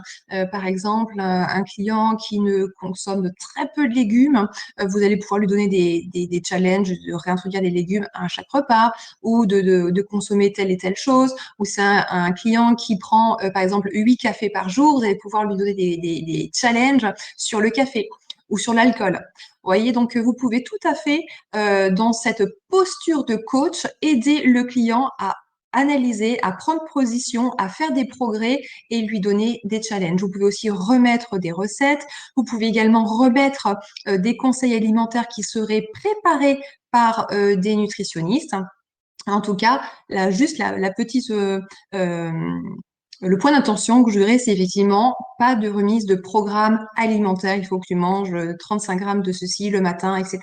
Par exemple, un client qui ne consomme très peu de légumes, vous allez pouvoir lui donner des challenges de réintroduire des légumes à chaque repas ou de consommer telle et telle chose. Ou c'est un client qui prend, par exemple, 8 cafés par jour, vous allez pouvoir lui donner des challenges sur le café ou sur l'alcool. Vous voyez, donc vous pouvez tout à fait, dans cette posture de coach, aider le client à analyser, à prendre position, à faire des progrès et lui donner des challenges. Vous pouvez aussi remettre des recettes. Vous pouvez également remettre des conseils alimentaires qui seraient préparés par des nutritionnistes. En tout cas, la petite le point d'attention que je dirais, c'est effectivement pas de remise de programme alimentaire. Il faut que tu manges 35 grammes de ceci le matin, etc.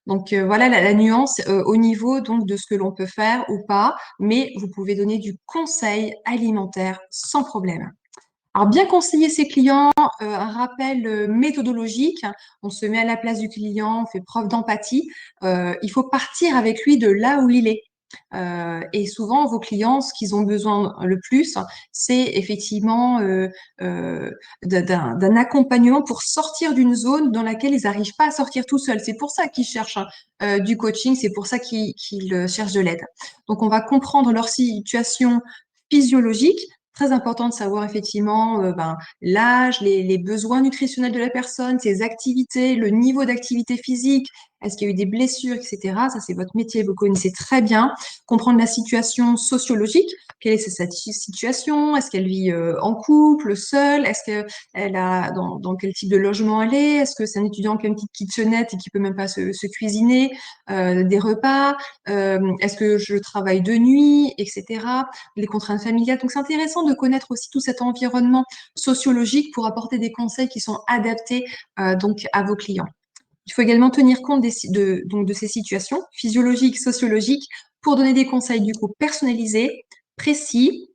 Donc voilà la nuance au niveau donc de ce que l'on peut faire ou pas, mais vous pouvez donner du conseil alimentaire sans problème. Alors bien conseiller ses clients, un rappel méthodologique, on se met à la place du client, on fait preuve d'empathie. Il faut partir avec lui de là où il est. Et souvent, vos clients, ce qu'ils ont besoin le plus, c'est effectivement d'un accompagnement pour sortir d'une zone dans laquelle ils n'arrivent pas à sortir tout seuls. C'est pour ça qu'ils cherchent du coaching, c'est pour ça qu'ils cherchent de l'aide. Donc, on va comprendre leur situation physiologique. Très important de savoir effectivement l'âge, les besoins nutritionnels de la personne, ses activités, le niveau d'activité physique, est-ce qu'il y a eu des blessures, etc. Ça, c'est votre métier, vous connaissez très bien. Comprendre la situation sociologique, quelle est sa situation, est-ce qu'elle vit en couple, seule, est-ce qu'elle a dans quel type de logement elle est que c'est un étudiant qui a une petite kitchenette et qui peut même pas se cuisiner des repas, est-ce que je travaille de nuit, etc. Les contraintes familiales. Donc, c'est intéressant de connaître aussi tout cet environnement sociologique pour apporter des conseils qui sont adaptés donc à vos clients. Il faut également tenir compte de ces situations physiologiques, sociologiques, pour donner des conseils du coup personnalisés, précis,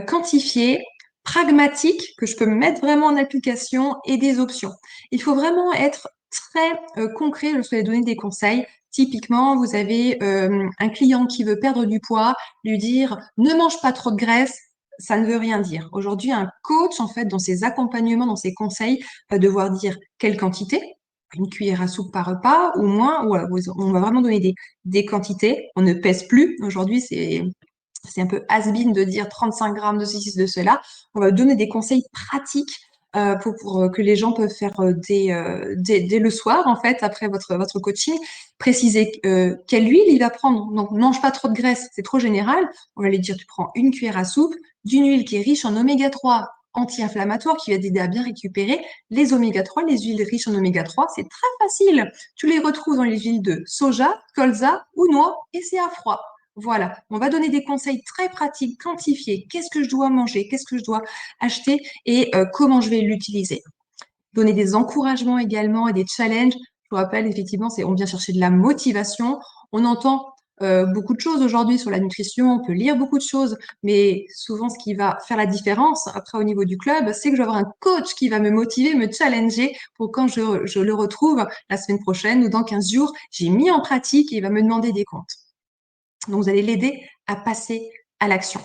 quantifiés, pragmatiques, que je peux mettre vraiment en application, et des options. Il faut vraiment être très concret lorsque vous allez donner des conseils. Typiquement, vous avez un client qui veut perdre du poids, lui dire ne mange pas trop de graisse, ça ne veut rien dire. Aujourd'hui, un coach, en fait, dans ses accompagnements, dans ses conseils, va devoir dire quelle quantité, une cuillère à soupe par repas ou moins, ou on va vraiment donner des quantités. On ne pèse plus. Aujourd'hui, c'est un peu has-been de dire 35 grammes de ceci, de cela. On va donner des conseils pratiques pour que les gens peuvent faire dès le soir, en fait, après votre coaching. Préciser quelle huile il va prendre. Donc, mange pas trop de graisse, c'est trop général. On va lui dire, tu prends une cuillère à soupe d'une huile qui est riche en oméga 3 anti-inflammatoire qui va t'aider à bien récupérer les oméga 3, les huiles riches en oméga 3. C'est très facile. Tu les retrouves dans les huiles de soja, colza ou noix et c'est à froid. Voilà, on va donner des conseils très pratiques, quantifiés. Qu'est-ce que je dois manger? Qu'est-ce que je dois acheter? Et comment je vais l'utiliser? Donner des encouragements également et des challenges. Je vous rappelle, effectivement, on vient chercher de la motivation. On entend beaucoup de choses aujourd'hui sur la nutrition, on peut lire beaucoup de choses, mais souvent, ce qui va faire la différence après au niveau du club, c'est que je vais avoir un coach qui va me motiver, me challenger pour quand je le retrouve la semaine prochaine ou dans 15 jours, j'ai mis en pratique et il va me demander des comptes. Donc, vous allez l'aider à passer à l'action.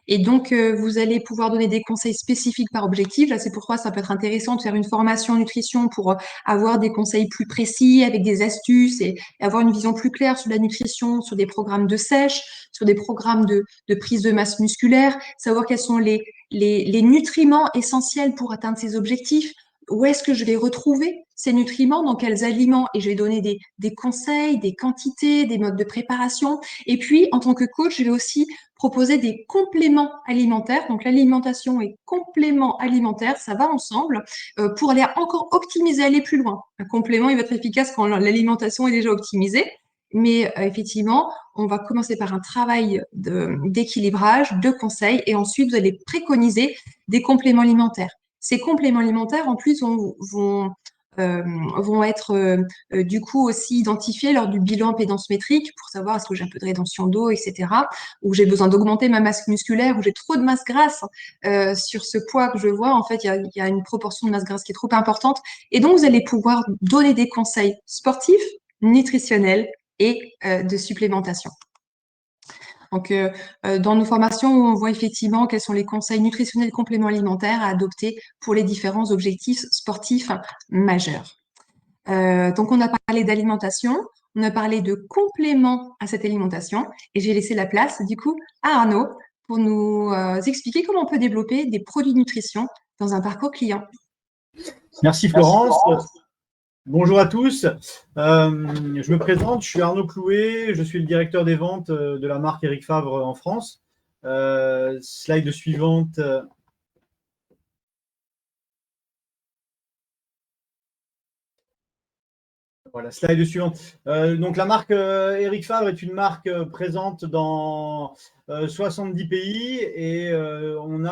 Et donc, vous allez pouvoir donner des conseils spécifiques par objectif. Là, c'est pourquoi ça peut être intéressant de faire une formation en nutrition pour avoir des conseils plus précis avec des astuces et avoir une vision plus claire sur la nutrition, sur des programmes de sèche, sur des programmes de prise de masse musculaire, savoir quels sont les nutriments essentiels pour atteindre ces objectifs. Où est-ce que je vais retrouver ces nutriments, dans quels aliments? Et je vais donner des conseils, des quantités, des modes de préparation. Et puis, en tant que coach, je vais aussi proposer des compléments alimentaires. Donc, l'alimentation et compléments alimentaires, ça va ensemble pour aller encore optimiser, aller plus loin. Un complément, il va être efficace quand l'alimentation est déjà optimisée. Mais effectivement, on va commencer par un travail d'équilibrage, de conseils, et ensuite, vous allez préconiser des compléments alimentaires. Ces compléments alimentaires, en plus, vont être du coup aussi identifiés lors du bilan impédance métrique pour savoir est-ce que j'ai un peu de rétention d'eau, etc., ou j'ai besoin d'augmenter ma masse musculaire, ou j'ai trop de masse grasse sur ce poids que je vois. En fait, il y a une proportion de masse grasse qui est trop importante. Et donc, vous allez pouvoir donner des conseils sportifs, nutritionnels et de supplémentation. Donc, dans nos formations, on voit effectivement quels sont les conseils nutritionnels compléments alimentaires à adopter pour les différents objectifs sportifs majeurs. Donc, on a parlé d'alimentation, on a parlé de compléments à cette alimentation, et j'ai laissé la place, du coup, à Arnaud pour nous expliquer comment on peut développer des produits de nutrition dans un parcours client. Merci Florence. Bonjour à tous. Je me présente, je suis Arnaud Clouet, je suis le directeur des ventes de la marque Eric Favre en France. Slide suivante. Voilà, slide suivante. Donc la marque Eric Favre est une marque présente dans 70 pays et on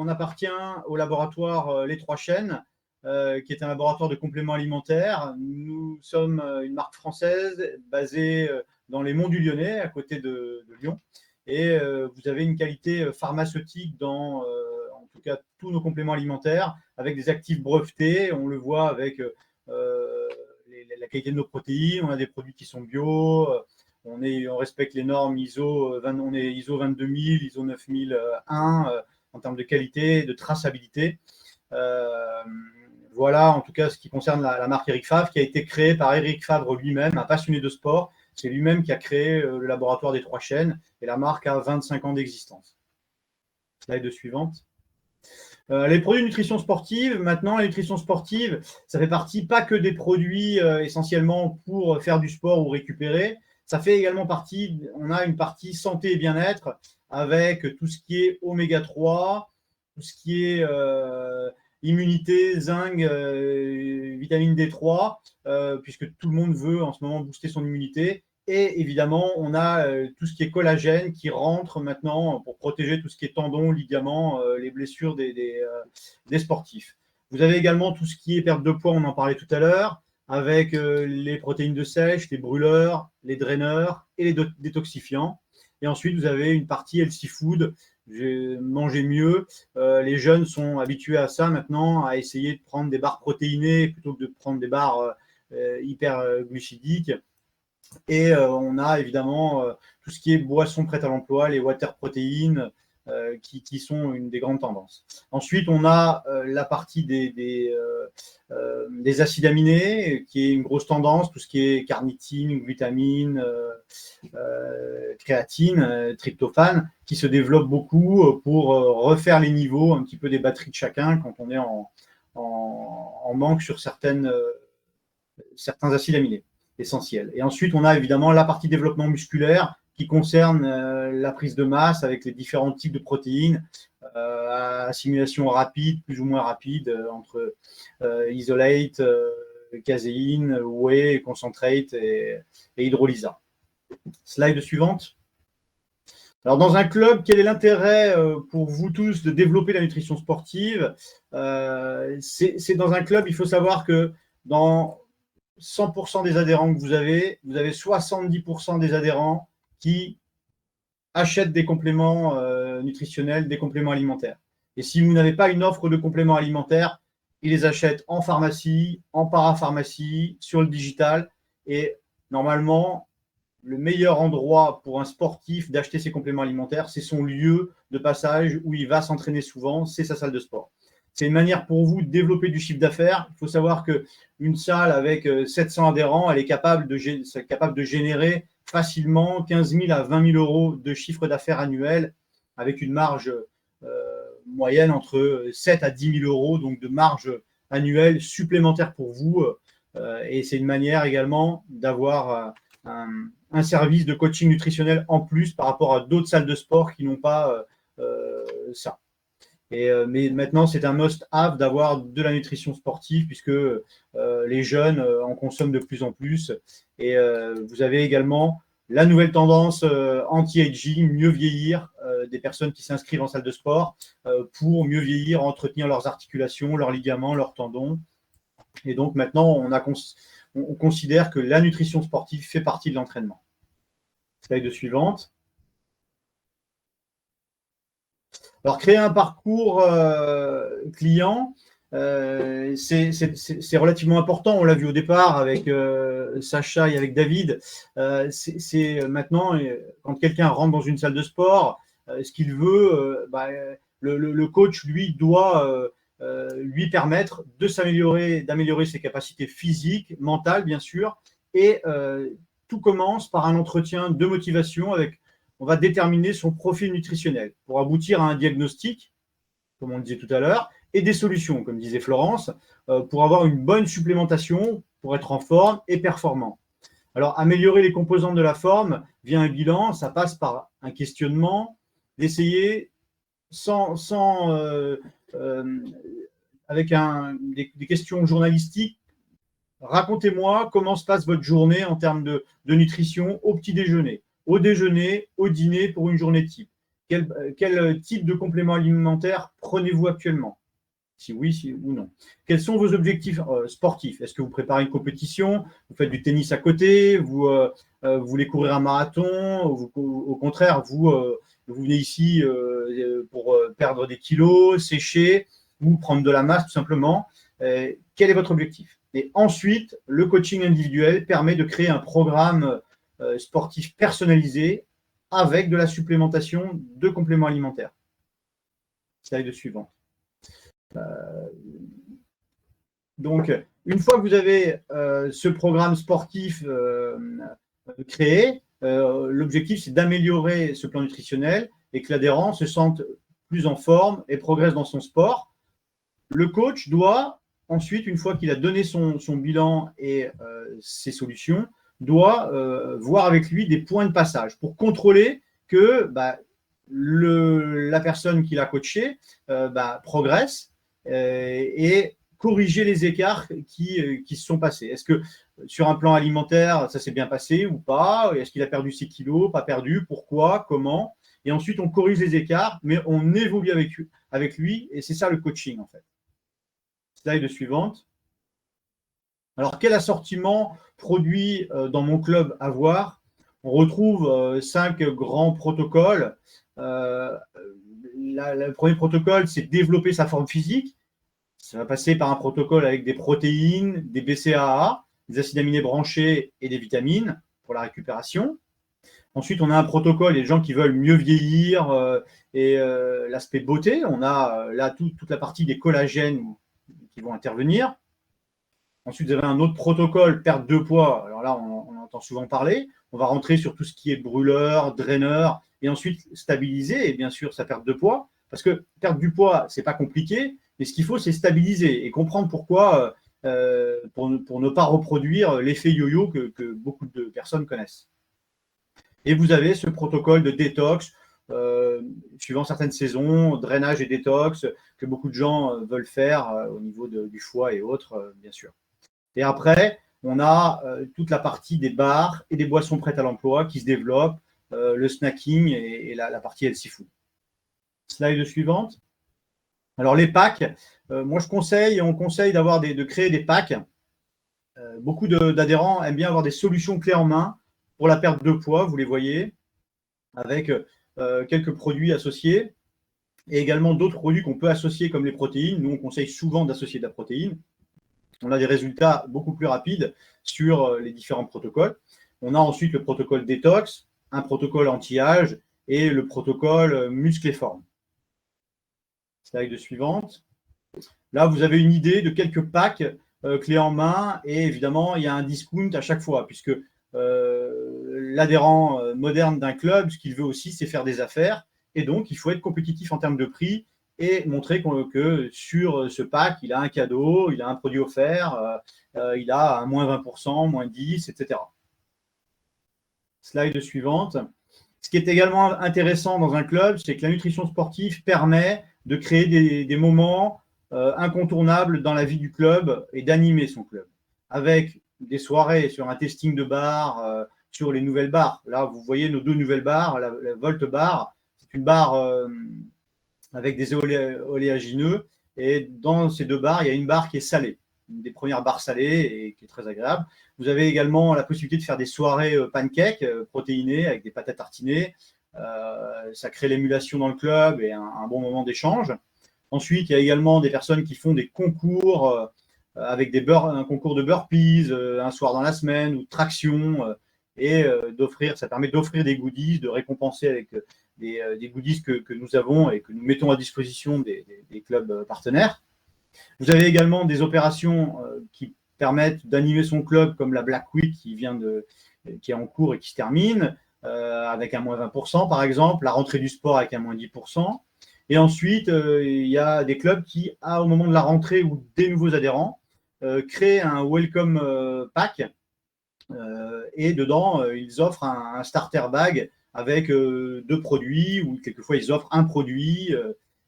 appartient au laboratoire Les Trois Chênes, qui est un laboratoire de compléments alimentaires. Nous sommes une marque française basée dans les Monts du Lyonnais, à côté de Lyon. Et vous avez une qualité pharmaceutique dans, en tout cas, tous nos compléments alimentaires, avec des actifs brevetés. On le voit avec la qualité de nos protéines. On a des produits qui sont bio. On respecte les normes ISO, on est ISO 22000, ISO 9001 en termes de qualité, de traçabilité. Voilà, en tout cas, ce qui concerne la marque Eric Favre, qui a été créée par Eric Favre lui-même, un passionné de sport. C'est lui-même qui a créé le laboratoire des Trois Chênes et la marque a 25 ans d'existence. Slide suivante. Les produits de nutrition sportive, maintenant, la nutrition sportive, ça fait partie pas que des produits essentiellement pour faire du sport ou récupérer, ça fait également partie, on a une partie santé et bien-être avec tout ce qui est oméga 3, tout ce qui est immunité, zinc, vitamine D3, puisque tout le monde veut en ce moment booster son immunité. Et évidemment, on a tout ce qui est collagène qui rentre maintenant pour protéger tout ce qui est tendons, ligaments, les blessures des sportifs. Vous avez également tout ce qui est perte de poids, on en parlait tout à l'heure, avec les protéines de sèche, les brûleurs, les draineurs et les détoxifiants. Et ensuite, vous avez une partie healthy food, manger mieux. Les jeunes sont habitués à ça maintenant, à essayer de prendre des barres protéinées plutôt que de prendre des barres hyper glucidiques. Et on a évidemment tout ce qui est boissons prêtes à l'emploi, les water protéines, qui sont une des grandes tendances. Ensuite, on a la partie des acides aminés, qui est une grosse tendance, tout ce qui est carnitine, glutamine, créatine, tryptophane, qui se développe beaucoup pour refaire les niveaux un petit peu des batteries de chacun quand on est en manque sur certains acides aminés essentiels. Et ensuite, on a évidemment la partie développement musculaire qui concerne la prise de masse avec les différents types de protéines, assimilation rapide, plus ou moins rapide, entre isolate, caséine, whey, concentrate et hydrolysa. Slide suivante. Alors, dans un club, quel est l'intérêt pour vous tous de développer la nutrition sportive? C'est dans un club, il faut savoir que dans 100% des adhérents que vous avez 70% des adhérents qui achètent des compléments nutritionnels, des compléments alimentaires. Et si vous n'avez pas une offre de compléments alimentaires, ils les achètent en pharmacie, en parapharmacie, sur le digital. Et normalement, le meilleur endroit pour un sportif d'acheter ses compléments alimentaires, c'est son lieu de passage où il va s'entraîner souvent, c'est sa salle de sport. C'est une manière pour vous de développer du chiffre d'affaires. Il faut savoir qu'une salle avec 700 adhérents, elle est capable de générer facilement 15 000 à 20 000 euros de chiffre d'affaires annuel avec une marge moyenne entre 7 à 10 000 euros, donc de marge annuelle supplémentaire pour vous. Et c'est une manière également d'avoir un service de coaching nutritionnel en plus par rapport à d'autres salles de sport qui n'ont pas ça. Mais maintenant, c'est un must-have d'avoir de la nutrition sportive puisque les jeunes en consomment de plus en plus. Et vous avez également la nouvelle tendance anti-aging, mieux vieillir, des personnes qui s'inscrivent en salle de sport pour mieux vieillir, entretenir leurs articulations, leurs ligaments, leurs tendons. Et donc maintenant, on considère que la nutrition sportive fait partie de l'entraînement. Slide suivante. Alors, créer un parcours client, c'est relativement important. On l'a vu au départ avec Sacha et avec David. C'est maintenant, quand quelqu'un rentre dans une salle de sport, ce qu'il veut, le coach, lui, doit lui permettre d'améliorer ses capacités physiques, mentales, bien sûr. Et tout commence par un entretien de motivation on va déterminer son profil nutritionnel pour aboutir à un diagnostic, comme on le disait tout à l'heure, et des solutions, comme disait Florence, pour avoir une bonne supplémentation, pour être en forme et performant. Alors, améliorer les composantes de la forme via un bilan, ça passe par un questionnement, d'essayer avec des questions journalistiques. Racontez-moi comment se passe votre journée en termes de nutrition au petit déjeuner, au déjeuner, au dîner pour une journée type. Quel type de complément alimentaire prenez-vous actuellement? Si oui, si ou non. Quels sont vos objectifs sportifs? Est-ce que vous préparez une compétition? Vous faites du tennis à côté? Vous voulez courir un marathon? Au contraire, vous venez ici pour perdre des kilos, sécher ou prendre de la masse tout simplement. Quel est votre objectif? Et ensuite, le coaching individuel permet de créer un programme sportif personnalisé avec de la supplémentation de compléments alimentaires. Slide suivant. Donc, une fois que vous avez ce programme sportif créé, l'objectif, c'est d'améliorer ce plan nutritionnel et que l'adhérent se sente plus en forme et progresse dans son sport. Le coach doit ensuite, une fois qu'il a donné son bilan et ses solutions, doit voir avec lui des points de passage pour contrôler que la personne qu'il a coachée progresse et corriger les écarts qui se sont passés. Est-ce que sur un plan alimentaire, ça s'est bien passé ou pas? Est-ce qu'il a perdu ses kilos, pas perdu? Pourquoi? Comment? Et ensuite, on corrige les écarts, mais on évolue avec lui et c'est ça le coaching en fait. Slide suivante. Alors, quel assortiment produit dans mon club avoir? On retrouve 5 grands protocoles. Le premier protocole, c'est développer sa forme physique. Ça va passer par un protocole avec des protéines, des BCAA, des acides aminés branchés et des vitamines pour la récupération. Ensuite, on a un protocole, les gens qui veulent mieux vieillir et l'aspect beauté. On a là toute la partie des collagènes qui vont intervenir. Ensuite, vous avez un autre protocole, perte de poids. Alors là, on entend souvent parler. On va rentrer sur tout ce qui est brûleur, draineur, et ensuite stabiliser, et bien sûr, sa perte de poids. Parce que perdre du poids, ce n'est pas compliqué, mais ce qu'il faut, c'est stabiliser et comprendre pourquoi, pour ne pas reproduire l'effet yo-yo que beaucoup de personnes connaissent. Et vous avez ce protocole de détox, suivant certaines saisons, drainage et détox, que beaucoup de gens veulent faire au niveau du foie et autres, bien sûr. Et après, on a toute la partie des bars et des boissons prêtes à l'emploi qui se développent, le snacking et la partie healthy food. Slide suivante. Alors les packs, moi on conseille de créer des packs. Beaucoup d'adhérents aiment bien avoir des solutions clés en main pour la perte de poids, vous les voyez, avec quelques produits associés et également d'autres produits qu'on peut associer comme les protéines. Nous, on conseille souvent d'associer de la protéine. On a des résultats beaucoup plus rapides sur les différents protocoles. On a ensuite le protocole détox, un protocole anti-âge et le protocole muscle et forme. Slide suivante. Là, vous avez une idée de quelques packs clés en main et évidemment, il y a un discount à chaque fois puisque l'adhérent moderne d'un club, ce qu'il veut aussi, c'est faire des affaires et donc il faut être compétitif en termes de prix et montrer que sur ce pack, il a un cadeau, il a un produit offert, il a un moins 20%, moins 10%, etc. Slide suivante. Ce qui est également intéressant dans un club, c'est que la nutrition sportive permet de créer des moments incontournables dans la vie du club et d'animer son club. Avec des soirées sur un testing de bar, sur les nouvelles barres. Là, vous voyez nos deux nouvelles barres, la Volt Bar, c'est une barre avec des oléagineux. Et dans ces deux barres, il y a une barre qui est salée, une des premières barres salées et qui est très agréable. Vous avez également la possibilité de faire des soirées pancakes protéinées avec des pâtes à tartiner. Ça crée l'émulation dans le club et un bon moment d'échange. Ensuite, il y a également des personnes qui font des concours avec un concours de burpees un soir dans la semaine ou de traction et ça permet d'offrir des goodies, de récompenser avec des goodies que nous avons et que nous mettons à disposition des clubs partenaires. Vous avez également des opérations qui permettent d'animer son club comme la Black Week qui est en cours et qui se termine avec un moins 20% par exemple, la rentrée du sport avec un moins 10%. Et ensuite, il y a des clubs qui, au moment de la rentrée ou des nouveaux adhérents, créent un welcome pack et dedans, ils offrent un starter bag avec 2 produits ou quelquefois ils offrent un produit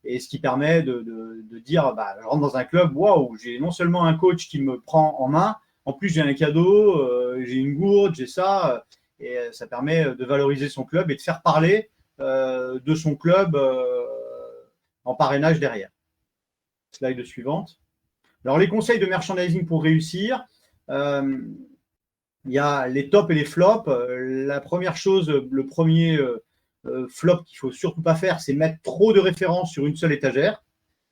et ce qui permet de dire je rentre dans un club, waouh, j'ai non seulement un coach qui me prend en main, en plus j'ai un cadeau, j'ai une gourde, j'ai ça et ça permet de valoriser son club et de faire parler de son club en parrainage derrière. Slide suivante. Alors les conseils de merchandising pour réussir, il y a les tops et les flops. La première chose, le premier flop qu'il ne faut surtout pas faire, c'est mettre trop de références sur une seule étagère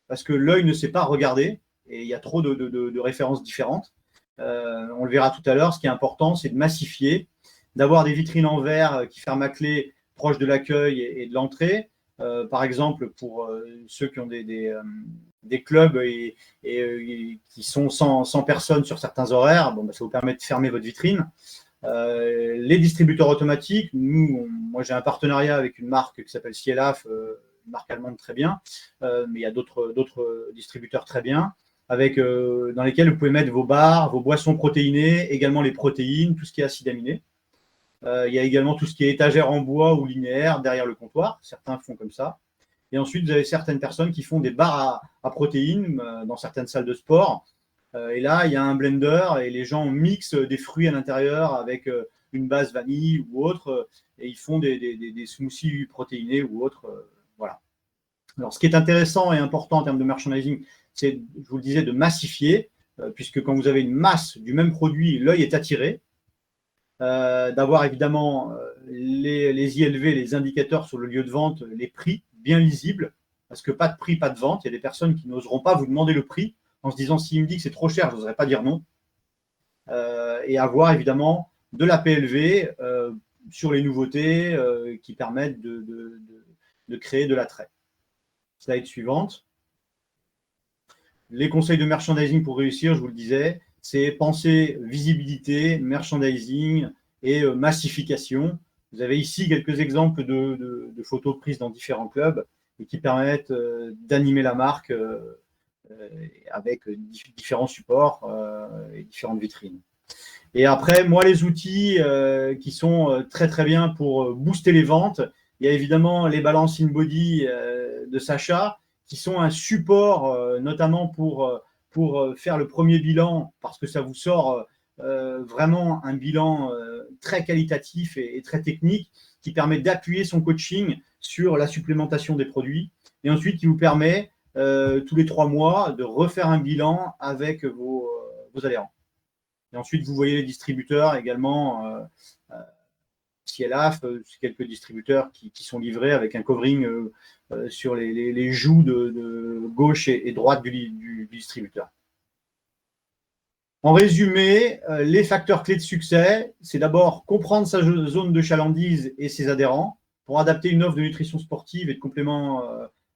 parce que l'œil ne sait pas regarder et il y a trop de références différentes. On le verra tout à l'heure. Ce qui est important, c'est de massifier, d'avoir des vitrines en verre qui ferment à clé proche de l'accueil et de l'entrée. Par exemple, pour ceux qui ont des clubs et qui sont 100 personnes sur certains horaires, ça vous permet de fermer votre vitrine. Les distributeurs automatiques, moi j'ai un partenariat avec une marque qui s'appelle Cielaf, une marque allemande très bien, mais il y a d'autres distributeurs très bien, dans lesquels vous pouvez mettre vos bars, vos boissons protéinées, également les protéines, tout ce qui est acide aminé. Il y a également tout ce qui est étagère en bois ou linéaire derrière le comptoir. Certains font comme ça. Et ensuite, vous avez certaines personnes qui font des barres à protéines dans certaines salles de sport. Et là, il y a un blender et les gens mixent des fruits à l'intérieur avec une base vanille ou autre. Et ils font des smoothies protéinés ou autres. Voilà. Alors, ce qui est intéressant et important en termes de merchandising, c'est, je vous le disais, de massifier, puisque quand vous avez une masse du même produit, l'œil est attiré. D'avoir évidemment les ILV, les indicateurs sur le lieu de vente, les prix bien lisibles, parce que pas de prix, pas de vente. Il y a des personnes qui n'oseront pas vous demander le prix en se disant s'il me dit que c'est trop cher, je n'oserais pas dire non. Et avoir évidemment de la PLV sur les nouveautés qui permettent de créer de l'attrait. Slide suivante. Les conseils de merchandising pour réussir, je vous le disais, c'est penser visibilité, merchandising et massification. Vous avez ici quelques exemples de photos prises dans différents clubs et qui permettent d'animer la marque avec différents supports et différentes vitrines. Et après, moi, les outils qui sont très, très bien pour booster les ventes, il y a évidemment les balances in-body de Sacha, qui sont un support, notamment pour faire le premier bilan, parce que ça vous sort vraiment un bilan très qualitatif et très technique, qui permet d'appuyer son coaching sur la supplémentation des produits, et ensuite qui vous permet tous les 3 mois de refaire un bilan avec vos adhérents. Et ensuite, vous voyez les distributeurs également. CLAF, c'est quelques distributeurs qui sont livrés avec un covering sur les joues de gauche et droite du distributeur. En résumé, les facteurs clés de succès, c'est d'abord comprendre sa zone de chalandise et ses adhérents pour adapter une offre de nutrition sportive et de compléments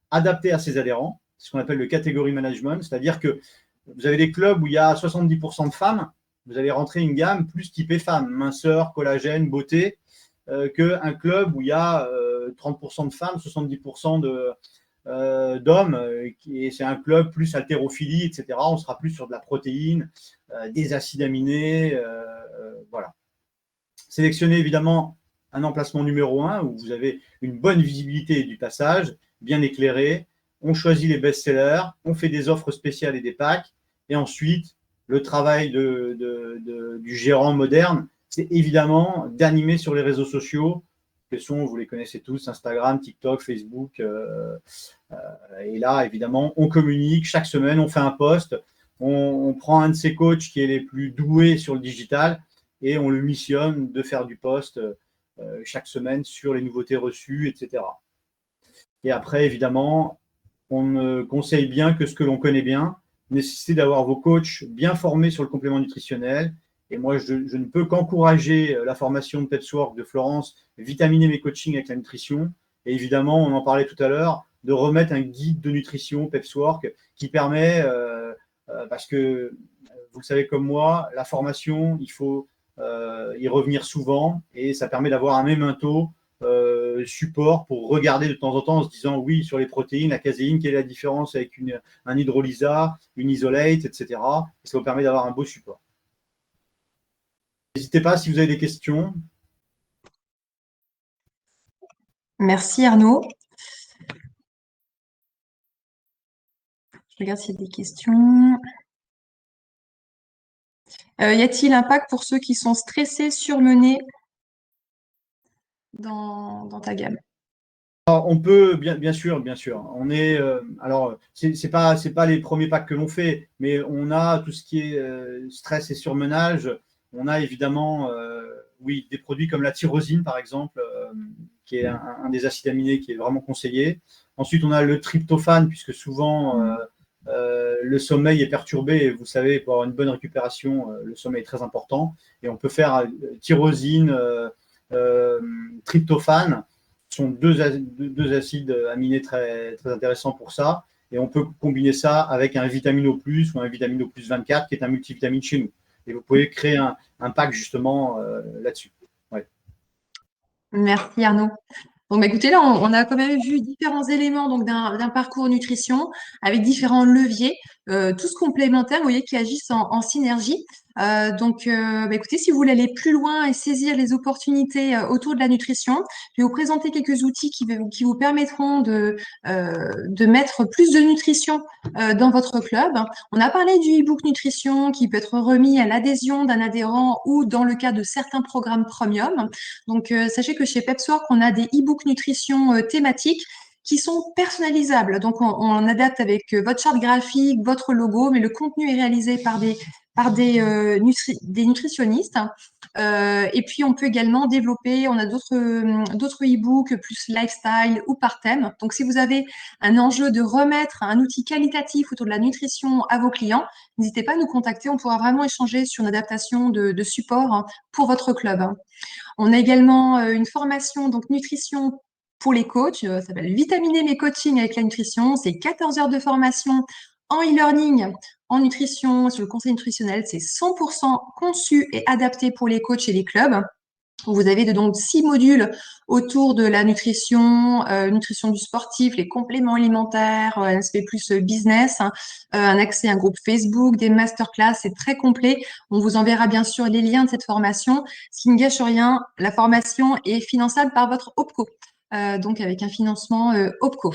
adaptés à ses adhérents. C'est ce qu'on appelle le category management, c'est-à-dire que vous avez des clubs où il y a 70% de femmes, vous allez rentrer une gamme plus typée femme, minceur, collagène, beauté, qu'un club où il y a 30% de femmes, 70% d'hommes, et c'est un club plus haltérophilie, etc. On sera plus sur de la protéine, des acides aminés, voilà. Sélectionnez évidemment un emplacement numéro 1 où vous avez une bonne visibilité du passage, bien éclairé. On choisit les best-sellers, on fait des offres spéciales et des packs, et ensuite, le travail du gérant moderne, c'est évidemment d'animer sur les réseaux sociaux, que sont, vous les connaissez tous, Instagram, TikTok, Facebook. Et là, évidemment, on communique chaque semaine, on fait un post, on prend un de ses coachs qui est les plus doués sur le digital et on le missionne de faire du post chaque semaine sur les nouveautés reçues, etc. Et après, évidemment, on ne conseille bien que ce que l'on connaît bien, nécessité d'avoir vos coachs bien formés sur le complément nutritionnel. Et moi, je ne peux qu'encourager la formation de Pepswork de Florence, vitaminer mes coachings avec la nutrition. Et évidemment, on en parlait tout à l'heure, de remettre un guide de nutrition Pepswork qui permet, parce que vous le savez comme moi, la formation, il faut y revenir souvent et ça permet d'avoir un memento support pour regarder de temps en temps en se disant oui, sur les protéines, la caséine, quelle est la différence avec un hydrolysa, une isolate, etc. Et ça vous permet d'avoir un beau support. N'hésitez pas si vous avez des questions. Merci Arnaud. Je regarde s'il y a des questions. Y a-t-il un pack pour ceux qui sont stressés, surmenés dans ta gamme? Alors, on peut, bien sûr. On est, alors, c'est pas les premiers packs que l'on fait, mais on a tout ce qui est stress et surmenage. On a évidemment, oui, des produits comme la tyrosine, par exemple, qui est un des acides aminés qui est vraiment conseillé. Ensuite, on a le tryptophane, puisque souvent, le sommeil est perturbé. Et vous savez, pour avoir une bonne récupération, le sommeil est très important. Et on peut faire tyrosine, tryptophane. Sont deux acides aminés très, très intéressants pour ça. Et on peut combiner ça avec un vitamino plus ou un vitamino plus 24 qui est un multivitamine chez nous. Et vous pouvez créer un pack justement là-dessus. Ouais. Merci Arnaud. Donc, écoutez, là, on a quand même vu différents éléments donc d'un parcours nutrition avec différents leviers, tous complémentaires, vous voyez, qui agissent en synergie. Écoutez, si vous voulez aller plus loin et saisir les opportunités autour de la nutrition, je vais vous présenter quelques outils qui vous permettront de mettre plus de nutrition dans votre club. On a parlé du e-book nutrition qui peut être remis à l'adhésion d'un adhérent ou dans le cas de certains programmes premium. Donc, sachez que chez Pepswork, on a des e-books nutrition thématiques qui sont personnalisables. Donc, on adapte avec votre charte graphique, votre logo, mais le contenu est réalisé par des nutritionnistes. Et puis, on peut également développer, on a d'autres e-books plus lifestyle ou par thème. Donc, si vous avez un enjeu de remettre un outil qualitatif autour de la nutrition à vos clients, n'hésitez pas à nous contacter. On pourra vraiment échanger sur une adaptation de support pour votre club. On a également une formation donc nutrition pour les coachs. Ça s'appelle Vitaminer mes coachings avec la nutrition. C'est 14 heures de formation en e-learning, en nutrition, sur le conseil nutritionnel. C'est 100% conçu et adapté pour les coachs et les clubs. Vous avez donc 6 modules autour de la nutrition, nutrition du sportif, les compléments alimentaires, un aspect plus business, un accès à un groupe Facebook, des masterclass, c'est très complet. On vous enverra bien sûr les liens de cette formation. Ce qui ne gâche rien, la formation est finançable par votre OPCO, donc avec un financement OPCO.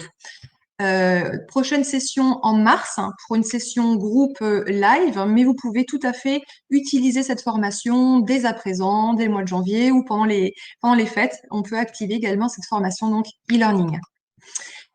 Prochaine session en mars pour une session groupe live, mais vous pouvez tout à fait utiliser cette formation dès à présent, dès le mois de janvier ou pendant les fêtes. On peut activer également cette formation donc e-learning.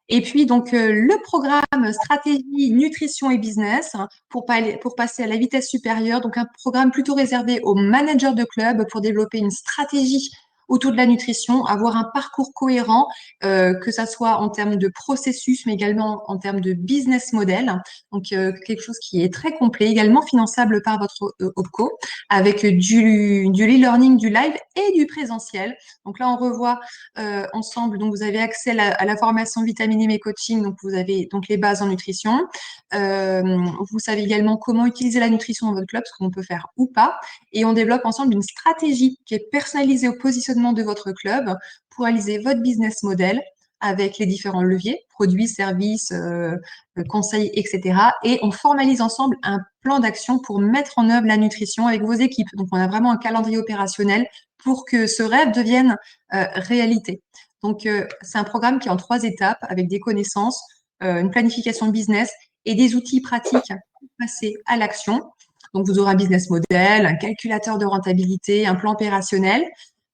Et puis donc le programme stratégie, nutrition et business pour passer à la vitesse supérieure, donc un programme plutôt réservé aux managers de club pour développer une stratégie autour de la nutrition, avoir un parcours cohérent, que ça soit en termes de processus, mais également en termes de business model. Donc, quelque chose qui est très complet, également finançable par votre OPCO, avec du e-learning, du live et du présentiel. Donc là, on revoit ensemble. Donc, vous avez accès à la formation Vitaminer mes coachings. Donc, vous avez donc les bases en nutrition. Vous savez également comment utiliser la nutrition dans votre club, ce qu'on peut faire ou pas. Et on développe ensemble une stratégie qui est personnalisée au positionnement de votre club pour réaliser votre business model avec les différents leviers, produits, services, conseils, etc. Et on formalise ensemble un plan d'action pour mettre en œuvre la nutrition avec vos équipes. Donc, on a vraiment un calendrier opérationnel pour que ce rêve devienne réalité. Donc, c'est un programme qui est en 3 étapes avec des connaissances, une planification business et des outils pratiques pour passer à l'action. Donc, vous aurez un business model, un calculateur de rentabilité, un plan opérationnel,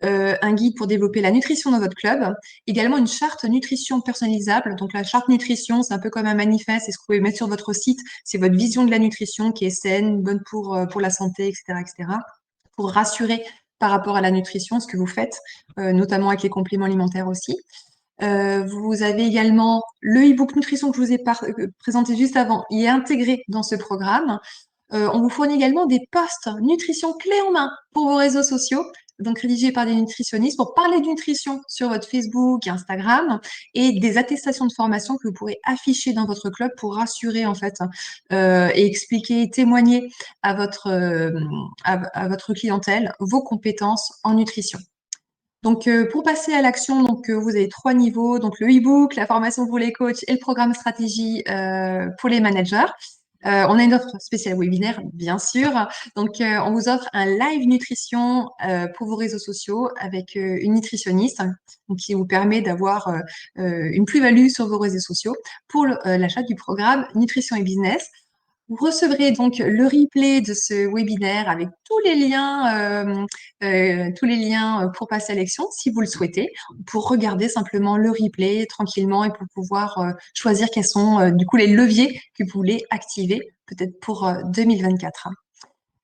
un guide pour développer la nutrition dans votre club, également une charte nutrition personnalisable. Donc, la charte nutrition, c'est un peu comme un manifeste, c'est ce que vous pouvez mettre sur votre site. C'est votre vision de la nutrition qui est saine, bonne pour la santé, etc., etc., pour rassurer par rapport à la nutrition, ce que vous faites, notamment avec les compléments alimentaires aussi. Vous avez également le e-book nutrition que je vous ai présenté juste avant. Il est intégré dans ce programme. On vous fournit également des posts nutrition clés en main pour vos réseaux sociaux, donc rédigés par des nutritionnistes pour parler de nutrition sur votre Facebook, Instagram, et des attestations de formation que vous pourrez afficher dans votre club pour rassurer en fait et expliquer, témoigner à votre clientèle vos compétences en nutrition. Donc, pour passer à l'action, donc vous avez 3 niveaux, donc le e-book, la formation pour les coachs et le programme stratégie pour les managers. On a une offre spéciale webinaire, bien sûr. Donc, on vous offre un live nutrition pour vos réseaux sociaux avec une nutritionniste donc, qui vous permet d'avoir une plus-value sur vos réseaux sociaux pour l'achat du programme Nutrition et Business. Vous recevrez donc le replay de ce webinaire avec tous les liens pour passer à l'action si vous le souhaitez, pour regarder simplement le replay tranquillement et pour pouvoir choisir quels sont du coup les leviers que vous voulez activer peut-être pour 2024.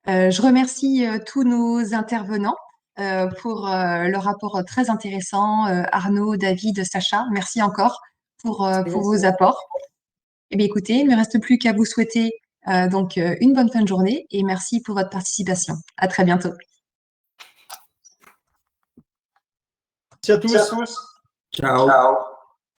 Je remercie tous nos intervenants pour leur rapport très intéressant. Arnaud, David, Sacha, merci encore pour vos apports. Eh bien, écoutez, il ne me reste plus qu'à vous souhaiter donc une bonne fin de journée et merci pour votre participation. À très bientôt. Merci à tous. Ciao.